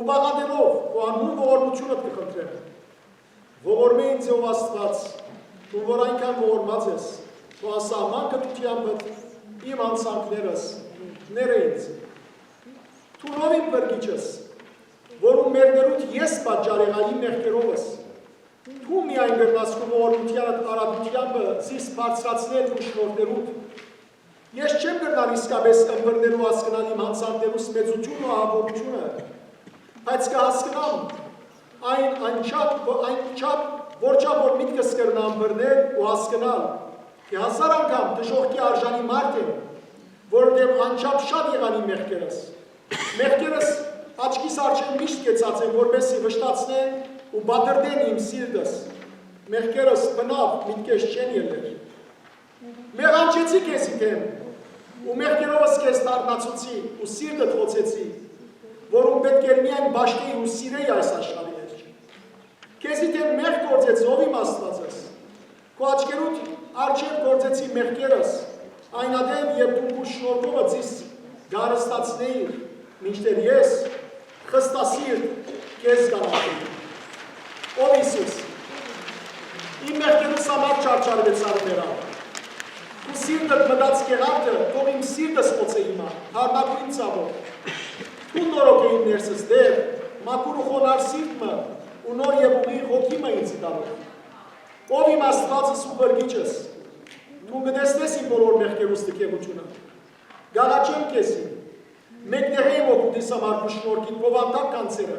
ու բաղադրելով ու անհուն ողորմությունդ կխնդրեմ։ Ողորմե ինձ ով Աստված, ու որ այնքան ողորմած ես, ու ասահման կտությանբդ իմ անցանքներս ները ինձ։ Թունով իմ բրգիչս, որում մերներուտ ես պատճառ եղա իմ մեղքերովս, թու միայն գրնաս քո ողորմությանդ արադությանբը զիս բարձրացնել ու շնորհներուտ։ Ես չեմ գրնալ իսկապես ըմբռնելու հասկնալ իմ հանցանքներուս մեծությունն ու ահավորությունը, բայց կհասկնամ այնչափ, որ միտքս կրնա ըմբռնել ու հասկնալ, թե 1000 անգամ դժոխքի արժանի մարդ եմ, որովհետև անչափ շատ եղան իմ մեղքերս։ Մեղքերս աչքիս առջև միշտ կեցած են, որպեսզի վշտացնեն ու բادرդեն իմ սիրտս։ Մեղքերս բնավ միտքես չեն ելներ։ Մեղանչեցի քեզի դեմ ու մեղքերովս քեզ դառնացուցի ու սիրտդ խոցեցի, որում պետք էր միայն բաշտեի ու սիրեի այս աշխարհի մեջ։ Քեզի դեմ մեղք գործեց ով իմ Աստվածս։ Քո աչքերուդ առջև գործեցի մեղքերս, այնադեմ երբ դու քո շնորհքով զիս գարստացնեիր, մինչդեռ ես խստասիրտ քեզ կանացի։ Ով Հիսուս, իմ մեղքերուս համար չարչարվեցար մերավ։ Քո սիրտդ մտած կեղարտը թող իմ սիրտս խոցե հիմա, հառնակույն ցավով։ Ու նորոգ է իմ ներսս դեր, մաքուր ու խոնար սիրտմը ու նոր և ուղիղ հոգիմը ինձ տալով։ Ով իմ Աստվածս ու բրգիչս, դու գտեսնես իմ բոլոր մեղքերուս տկեղությունը։ Գաղաչեմ քեզ։ Մեկներ եմ օգուտիս համար քո շնորհքին բովանդակ կանցերը։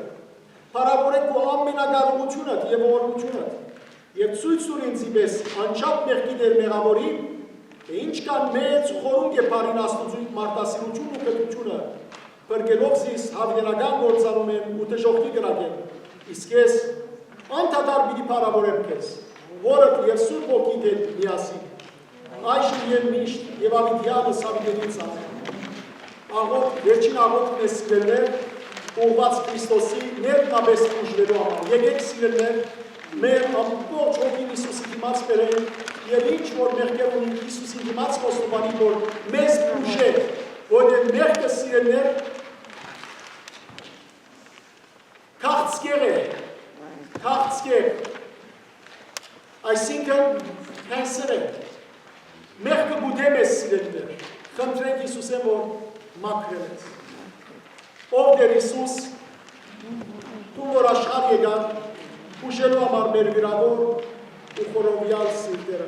Փառավորեք քո ամենագարողությունը եւ օրհնությունը։ Եվ ցույց տուր ինձ իպես անչափ մեղքի դեր մեղավորին, թե ինչքան մեծ խորհուրդ է բարին Աստծու մարտասիրությունն ու կրթությունը, բրգելով զիս հավերական գործանում եմ ու դժոխքի գրակեմ։ Իսկ ես անդադար պիտի փառավորեմ քեզ, որդ եւ Սուրբ Ոգիդ հետ միասին։ Այժմ եւ միշտ եւ ավիդյանս ավիդենից ամեն։ Աղոտ, վերջին աղոտն է սիրելներ, ուղղված Քրիստոսի ներքնաբես ուժվելու համար։ Եկեք սիրելներ, մեր ամբողջ հոգին Հիսուսի դիմաց բերեն եւ ինչ որ մեղքեր ունի Հիսուսի դիմաց խոստովանի, որ մեզ ուժ է, որտեղ մեղքը սիրելներ քաղցկեղ է, քաղցկեղ, այսինքն կենսեր է, մեղքը բուդեմ է սիրելներ, խնդրենք Հիսուսեն, որ մաքրել ես։ Ով դեր Հիսուս, դու որ աշխարհ եկան, ուժելու համար մեր գրավոր ու խորովյալ սիրտերը։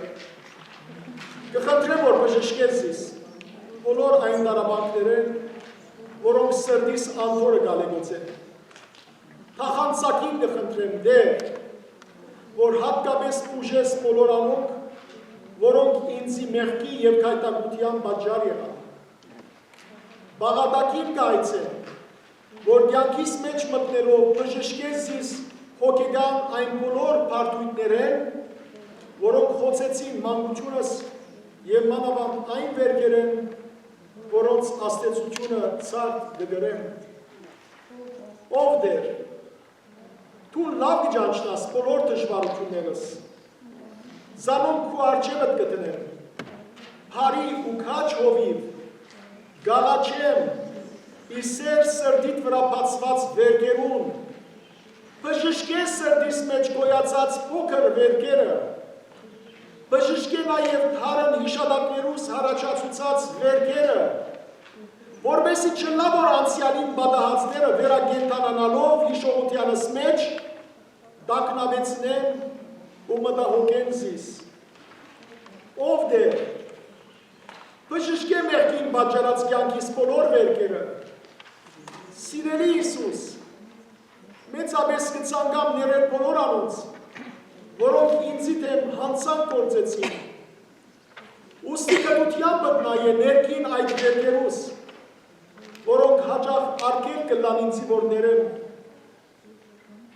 Կխնդրեմ, որ բժշկես զիս, բոլոր այն դարաբանքները, որոնք սրտիս անթորը գալեգոց են։ Թախանցակին կխնդրեմ դեր, որ հատկապես ուժես բոլոր անոնք, որոնք ինձի մեղքի և քայտակության պատճառ եղան։ Բաղատակին կայցեն, որ կյանքիս մեջ մտնելով բժշկես զիս հոգեգան այն բոլոր բարդույթներեն, որոնք խոցեցին մանկությունս և մանավանդ այն վերքերեն, որոնց աստեցությունը ցարտ կգրեմ։ Ով դեր, դու լավ կճանչնաս բոլոր դժվարություններս, զանոն քու արջևդ կտնեմ, հարի ու քաչ հովիվ, գաղաչեմ, իսեր սրդիտ վրա բացված վերքերուն, բժշկե սրդիս մեջ գոյացած փոքր վերքերը, բժշկե նաև թարն հիշադակներուս հարաճացուցած վերքերը, որպեսզի չլա որ անցյալին պատահածները վերագենտանանալով հիշողությանս մեջ տակնավեցնեն ու մտահոգեն զիս։ Ով դեր, բժշկե մեղքին պատճառած կյանքիս բոլոր վերքերը, սիրելի Հիսուս, մեծապես կցանկամ ներել բոլոր անոնց, որոնք ինձի դեմ հանցանք գործեցին, ուստի կտությամբ բտնայե ներքին այդ վերքերուս, որոնք հաճախ արգել կլան ինձի որ ներեմ,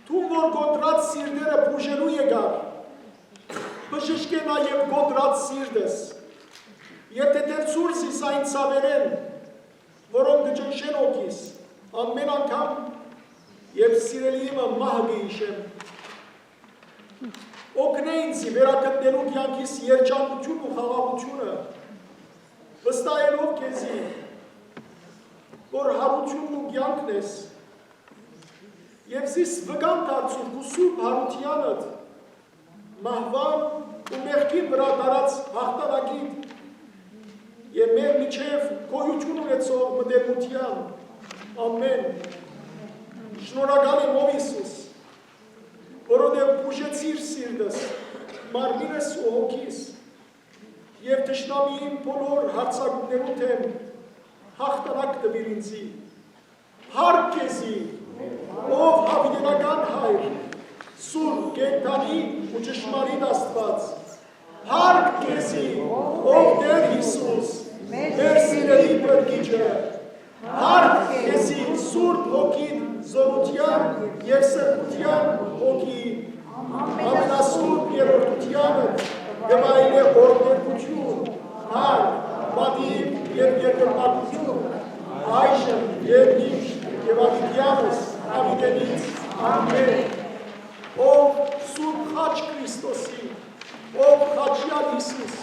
թում որ գոտրած սիրտերը բուժելու եկար, բժշկե նաև գոտրած սիրտս, եթե դերցուր զիս այն ծավերեն, որոնք գճնշեն օքիս, ամեն անգամ և սիրելիիմը մահը գիշեմ, օգնե ինձի վերակտնելու կյանքիս երջանկություն ու խաղաղությունը, վստահելով քեզի, որ հարությունն ու կյանքն ես, և զիս վգան դարձուր ու սուրբ հարությանդ, մահվան ու մեղքին վրա դարած հաղթանակիդ, և մեր միջև գոյություն ունեցող մտերմության, ամեն, շնորհակալ եմ ով Հիսուս, որովհետև բուժեցիր սիրտս, մարմինս ու հոգիս, և թշնամիին բոլոր հարձակումներու թեմ հաղթանակ տվիր ինձի, հարկ քեզի, ով հավիտենական հայր, սուրբ կենդանի ու ճշմարիտ Աստված, հարկ քեզի, ով Տեր Հիսուս, մեր սիրելի բրգիչը, հարկ քեզի Սուրբ Հոգին զորության և սրբության հոգի, ամենասուրբ երրորդությանը գվայել է օրհներգություն, հարկ, պատիվ և երկրպագություն, այժմ և միշտ և ավիդյանս ավիդենից ամեն, ով Սուրբ խաչ Քրիստոսի, ով խաչյալ Հիսուս,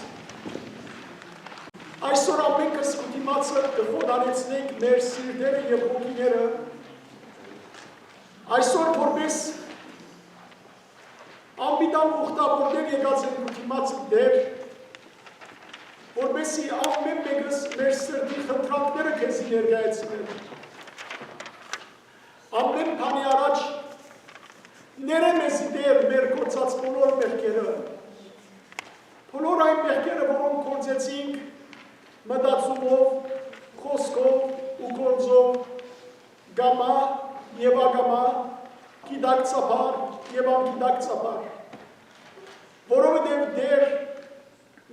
այսօր ամենքս կուտիմացը կխոդանեցնենք մեր սիրտերը և հոգիները, այսօր որպես անբիտան ուխտավորներ եկած են կուտիմացը դեր, որպեսի ամեն մեկս մեր սրտի խնդրանքները քեզի ներկայացնեն, ամեն բանի առաջ ներեմ եզի դեր մեր գործած բոլոր մեղքերը, բոլոր այն մեղքերը, որոնք գործեցինք մտածումով, խոսքով ու գործով, գամա եւ ագամա, գիտակցաբար եւ անգիտակցաբար, որովհետեւ դեր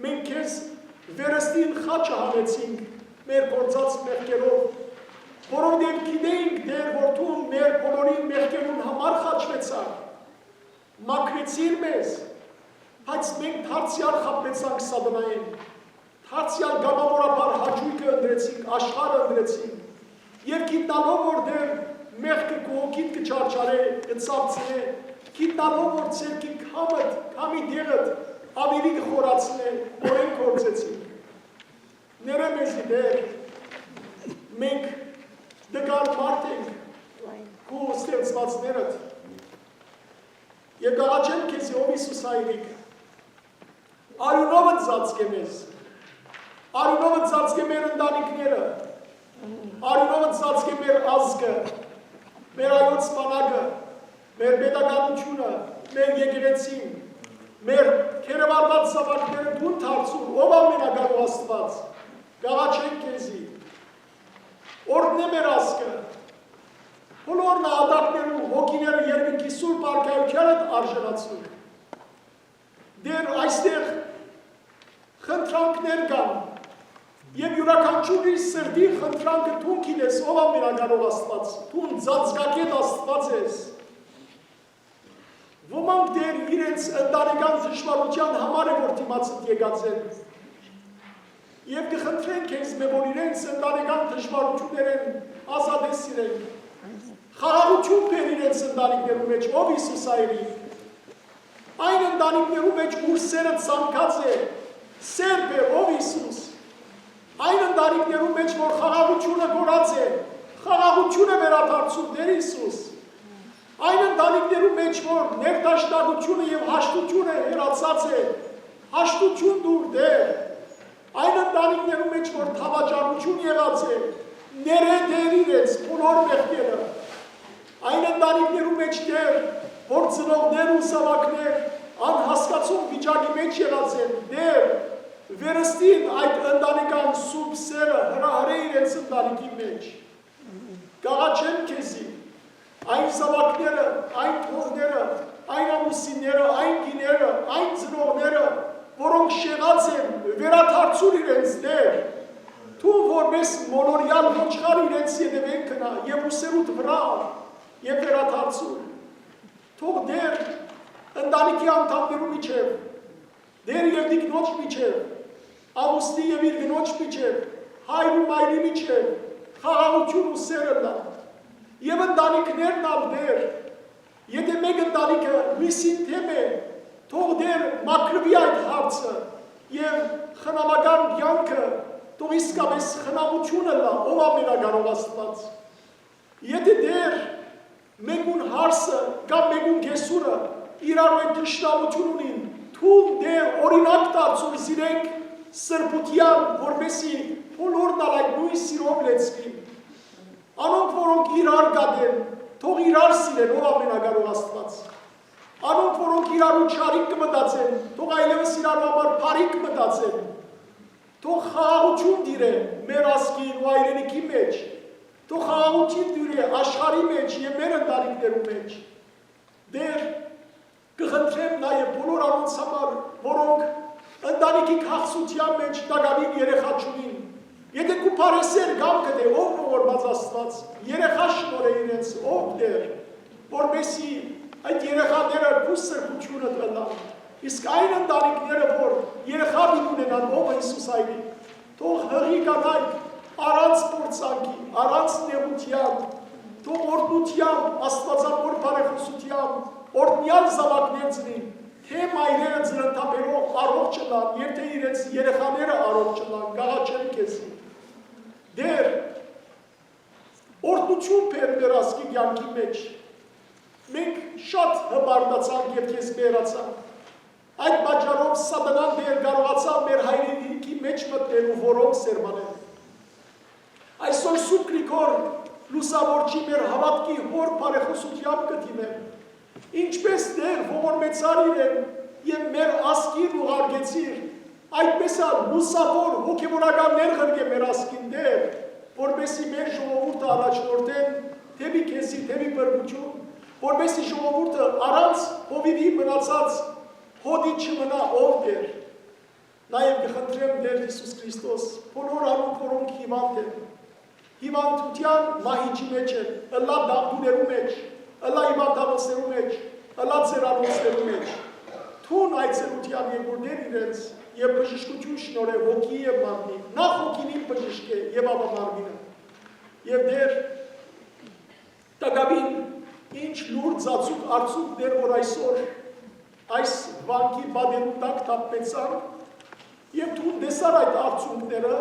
մենք քեզ վերստին խաչը հանեցինք մեր գործած մեղքերով, որովհետեւ գիտեինք դեր որ դու մեր բոլորի մեղքերուն համար խաչվեցար, մաքրեցիր մեզ, բայց մենք դարձյալ խաբեցանք սատանային, դարձյալ գամավորաբար հաճույքը ընտրեցինք, աշխարհը ընտրեցինք, եւ գիտնալով որ դեր մեղքը կողքիդ կչարչարե, կցավցնե, գիտնալով որ ցերքի քամի դեղդ ավելի կխորացնե, օրենք գործեցինք։ Ները մեզի դեր, մենք դգար մարդ ենք, քու ստեղծվածներդ, եւ գաղաչեմ քեզի ով Հիսուս հայրիկ, արյունովը ծածկե մեզ, արյունովը ծածկե մեր ընտանիքները, արյունովը ծածկե մեր ազգը, մեր այոց բանակը, մեր պետականությունը, մեր եկեղեցին, մեր քերևարված զավակները դուն դարձուն, ով ամենակարող Աստված, գաղաչենք քեզի, օրհնե մեր ազգը, բոլոր նահատակներու, հոգիները երկնքի սուրբ արքայությանդ արժանացնում, դեր այստեղ խնդրանքներ կան, եւ յուրաքանչյուրի սրտի խնդրանքը դու գիտես, ով ամենակարող Աստված, դու ծածկակետ Աստված ես։ Ոմանք դեր իրենց ընտանեկան դժվարության համար է որ դիմացդ եկած են։ Եվ կխնդրենք քեզ որ իրենց ընտանեկան դժվարություններն ազատես իրենք։ Խաղաղություն բեր իրենց ընտանիքներու մեջ, ով Հիսուս հայրիկ։ Այն ընտանիքներու մեջ ուր սերը ցանկած է, սեր բեր, ով Հիսուս։ Այն ընտանիքներու մեջ որ խաղաղությունը գորած է, խաղաղությունը վերադարձու Տեր Հիսուս։ Այն ընտանիքներու մեջ որ ներդաշնակությունը եւ հաշտությունը հեռացած է, հաշտություն դուր Տեր։ Այն ընտանիքներու մեջ որ թավաճարություն եղած է, ներե Տեր իրենց բոլոր մեղքերը։ Այն ընտանիքներու մեջ Տեր, որ ծնողներ ու զավակներ անհասկացող վիճակի մեջ եղած են, Տեր, վերստին այդ ընտանեկան սուրբ սերը հրահրե իրենց ընտանիքի մեջ։ Գաղաչեմ քեզի, այն զավակները, այն թողները, այն ամուսինները, այն գիները, այն ծնողները, որոնք շեղած են, վերադարձուր իրենց Տեր, դու որպես մոլորյալ ոչխար իրենց ետևեն կնա եւ ուսերուդ վրա եւ վերադարձուր։ Թող Տեր ընտանիքի անդամներու միջև, Տեր եւ դիկնոջ միջև, ամուսնի եւ իր գնոջ միջև, հայր ու մայրի միջև, խաղաղություն ու սերը տա։ Եվ ընտանիքներն ալ Տեր, եթե մեկ ընտանիքը լույսին թեմ է, թող Տեր մաքրվի այդ հարցը եւ խնամական կյանքը, թող իսկապես խնամությունը լա, ով ամենակարող Աստված։ Եթե Տեր մեկուն հարսը կամ մեկուն կեսուրը իրարու այդ թշնամություն ունին, թուն Տեր օրինակ դարձուր սիրենք սրբության, որպեսի բոլորն ալ այդ նույն սիրով լեցվին։ Անոնք, որոնք իրար գադեն, թող իրար սիրեն, ով ամենակարող Աստված։ Անոնք, որոնք իրարու չարիք կմտածեն, թող այլևս իրարու համար բարիք մտածեն։ Թող խաղաղություն դիրե մեր ազգին ու հայրենիքի մեջ։ Թող խաղաղություն դիրե աշխարհի մեջ եւ մեր ընտանիքներու մեջ։ Դեր կխնդրեմ նաեւ բոլոր անոնց համար, որոնք ընտանիքի քաղցության մեջ տագավին երեխա չունին։ Եթե կու պարեսեր գամքը դե ով ողորմած Աստված, երեխա շնորհե իրենց, ով Տեր, որպեսի այդ երեխաները քու սրբությունը տնան։ Իսկ այն ընտանիքները, որ երեխա ունենան, ով Հիսուս հայրիկ, թող հղի կանայք առանց փորձանքի, առանց նեղության, թող օրհնությամբ, աստվածավոր բարեխոսությամբ, օրհնյալ զավակներ ծնին, թե մայրերը ծննդաբերող առողջ չլան, եւ թե իրենց երեխաները առողջ չլան, գաղաչեմ քեզի։ Դեր օրհնություն բեր մեր ազգի կյանքի մեջ։ Մենք շատ հպարտացանք եւ քեզ բերացանք։ Այդ պատճառով սատանան դեր կարողացավ մեր հայրենիքի մեջ մտնել ու որոնք սերմանել։ Այսօր Սուրբ Գրիգոր լուսավորչի մեր հավատքի հոր բարեխոսությամբ կդիմեմ։ Ինչպես Տեր ողորմեցար իրեն եւ մեր ազգին ուղարկեցիր այդպես է լուսավոր հոգևորական ներխրգ է մեր ասկին դեր, որպեսի մեր ժողովուրդը առաջնորդեն թեպի քեզի, թեպի բրգություն, որպեսի ժողովուրդը առանց հովիվի մնացած հոդի չմնա ով դեր, նաև կխնդրեմ դեր Հիսուս Քրիստոս, բոլոր անունք, որոնք հիվանդ են, հիվանդության մահիճի մեջ են, ըլլա դամբուներու մեջ, ըլլա հիվանդանոցներու մեջ, ըլլա ձերանոցներու մեջ, թուն այցելության երկուրներ իրենց և բժշկություն շնորհ է հոգի և մարմնի, նախ հոգինին բժշկ է և ապա մարմինը, և դեր տագաբին ինչ լուր ծածուկ արցուկ դեր, որ այսօր այս վանքի բադերու տակ թապվեցան և թուն դեսար այդ արցունքները,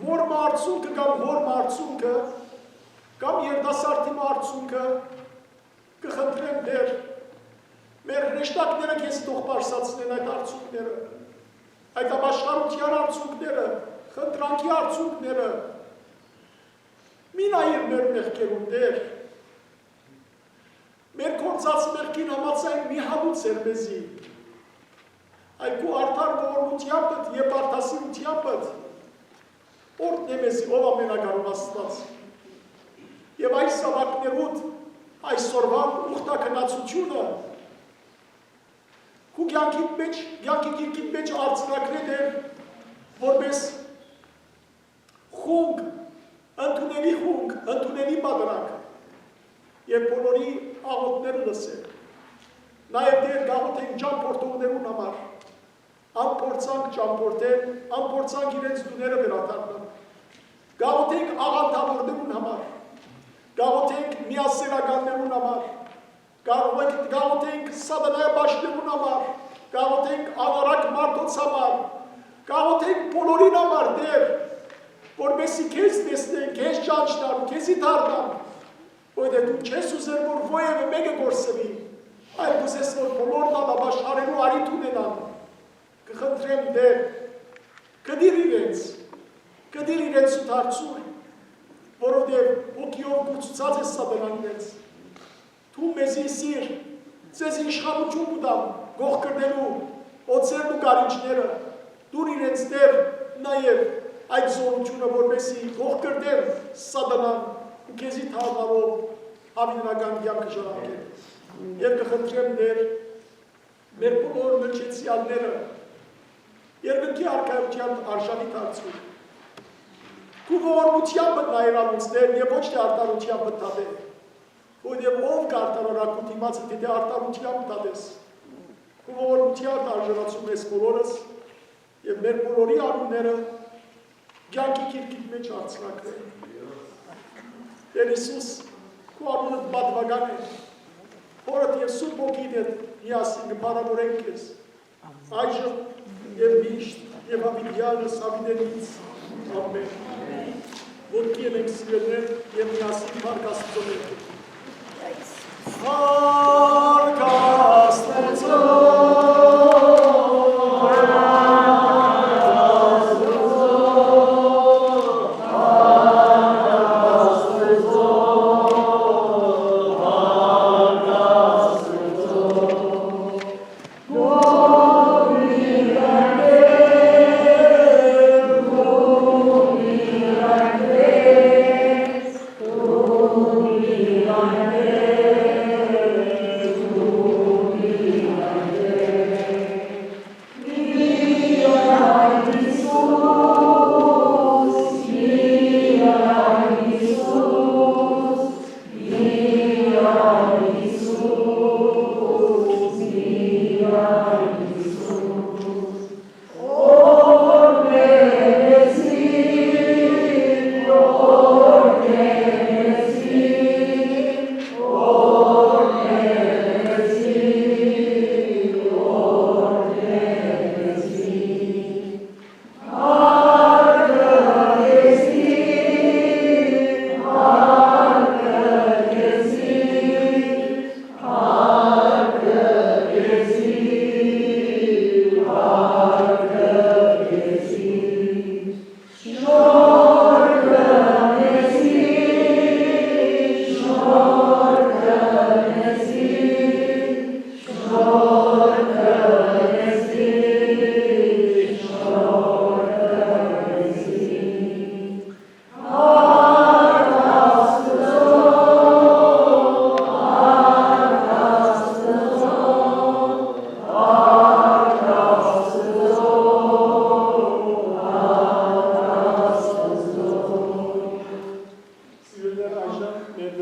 որ մարցունքը կամ հոր մարցունքը կամ երդասարտի մարցունքը կխնդրեմ դեր մեր հրեշտակները քեզ թող պարսացնեն այդ արցունքները, այդ ապաշխարության արցունքները, խնդրանքի արցունքները, մի նայիր մեր մեղքերուն դեր, մեր կործած մեղքին համաձայն մի հալուց էր մեզի, այդ քու արդար ողորմությանպդ և արդասիրությանպդ, որդն է մեզի, ով ամենակարող Աստված, և այս սավակներուտ, այս սորվան ուղտակնացությունը, քու գյանքի գիրքիտ մեջ արցնակրետ էր, որպես խունգ, ընդունելի բադրակ, և բոլորի աղոտները լսել, նաև դեր գաղոտ ենք ճամպորդողներուն համար, ամպորցանք ճամպորդեն, ամպորցանք իրենց դուները վերադառնան, գաղոտ ենք աղանդավորներուն համար, գաղոտ ենք միասերականներուն համար, գաղոտ ենք սատանայաբաշներուն համար, գաղոտ ենք աղարակ մարդոց համար, գաղոտ ենք բոլորին համար դեր, որպեսի քեզ տեսնեն, քեզ ճանչնան, քեզի դառնան, որտեղ դու չես ուզեր, որ ոևէ մեկը գործվի, այլ ուզես, որ բոլորն ապաշխարելու արիթ ունենան, կխնդրեմ դեր, կդիր իրենց ու դարձուր, որովհետև հոգիով գործուցած ես սատանան իրենց, դու մեզի սիր, ձեզ իշխանություն ուտամ, գողկրնելու, օծերն ու կարիճները, դուր իրենց դեր նաև այդ զորությունը, որպեսի գողկրդեն սատանան ու քեզի թաղալով հավինական կյանքը ժառանգել։ Եվ կխնդրեմ դեր մեր բոլոր մրջեցյալները երկնքի արքայության արժանի դարձու։ Քու ողորմությամբ նայր անոնց դեր եւ ոչ թե արտարությամբ դատել։ Որտեղ ով կարտարարակու դիմացը դիտե արտարությամբ դատես։ Քու ողորմությամբ արժանացում ես բոլորս եւ մեր բոլորի անունները կյանքի գիրքիդ մեջ արցնակրել։ Տեր Հիսուս, քու անունը պատվական է, հորդ և սուրբ ոգիդ հետ միասին կպարավորենք քեզ, այժմ և միշտ և հավիտյանս հավիտենից, ամեն։ Ոտքի ենք սիրելներ և միասին փառք Աստծո ներքև։ Փառք Աստծո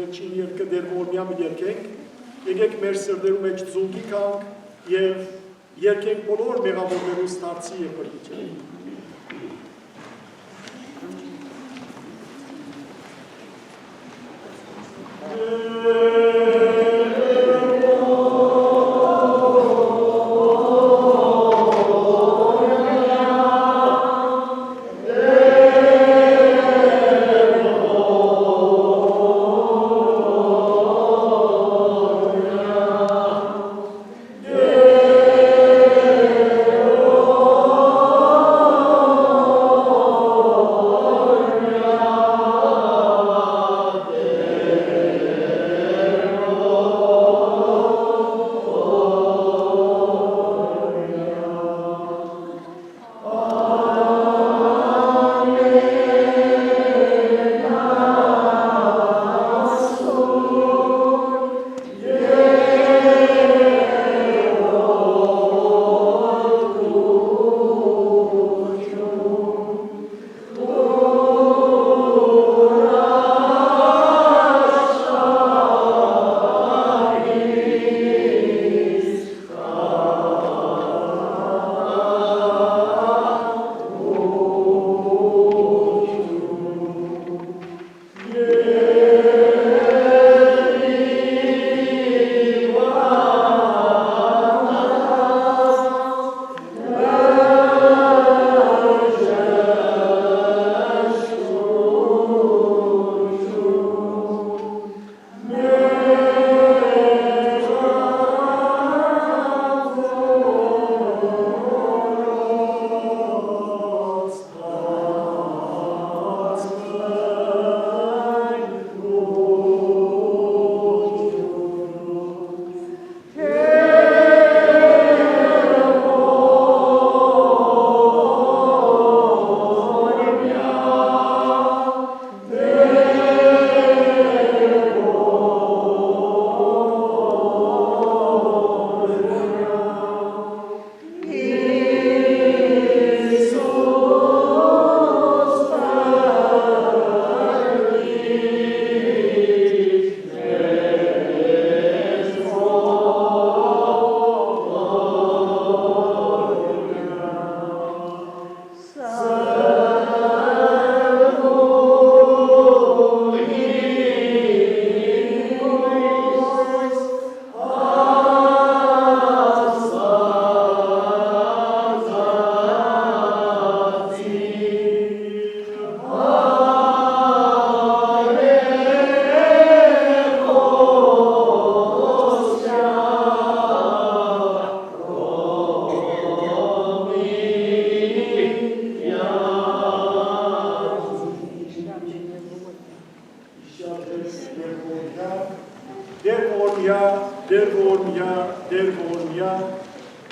վերջին երկը դեր որմյա մի երկենք, եկեք մեր սրդերու մեջ ձունգի կանք և երկենք բոլոր մեղավորներու ստարցի և բրգիչը։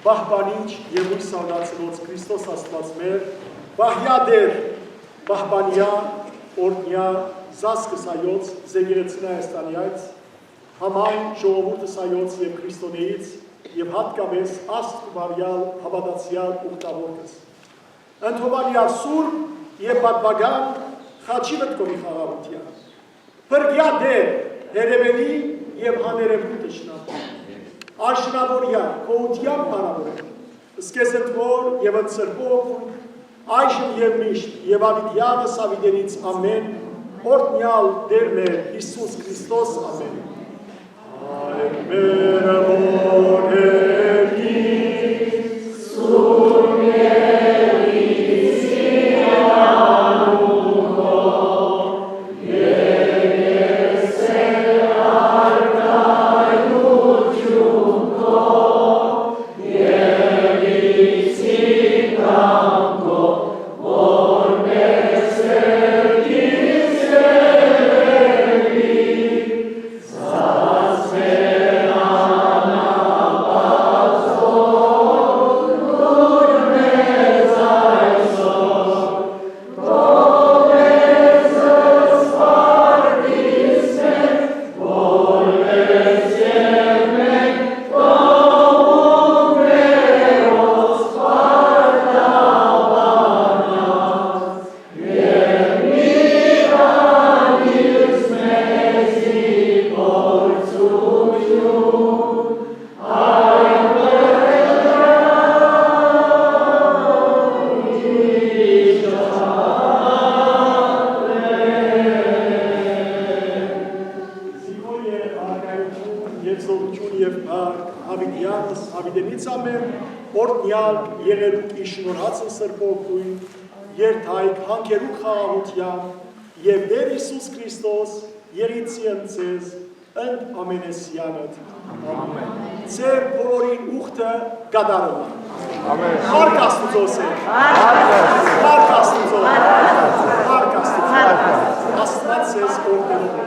Բահբանիչ և ույս ալացնոց Քրիստոս աստված մեր, բահյա դեր, բահբանյա, օրդնյա, զասկս այոց, զեգերեցնա Հայաստանյայց, համայն ժողովուրդս այոց և Քրիստոնեից, և հատկապես աստ բարյալ հավատացյալ ուղտավորքս։ Ընդհովանյա սուրբ և պատվագան խաչի վտկովի խաղաղության, պրգյա դեր, հերևելի և հաներևու տշնապ, Աշնավորյա, կողության պարավոր, սկեզըտվոր և ընցրվող, այժմ և միշտ, և ավիդյանը սավիդենից ամեն, օրդնյալ դեր մեր Հիսուս Քրիստոս ամեն։ Այր մերը որ հերգի, սուրբ երիսի անունքո, Sas me Դավիդենից ամեն, օրտնյալ եղերուկ իշնորհացն սրբոքույն, երթայք հանքերուկ խաղաղության, և Տեր Հիսուս Քրիստոս եղիցիեն ձեզ, ընդ ամենեսյանըտ։ Ամեն։ Ձեր բոլորին ուխտը գադարում։ Ամեն։ Մարկ Աստուծոս է։ Մարկ Աստուծոս։ Մարկ Աստուծոս։ Աստված ձեզ օրդերում։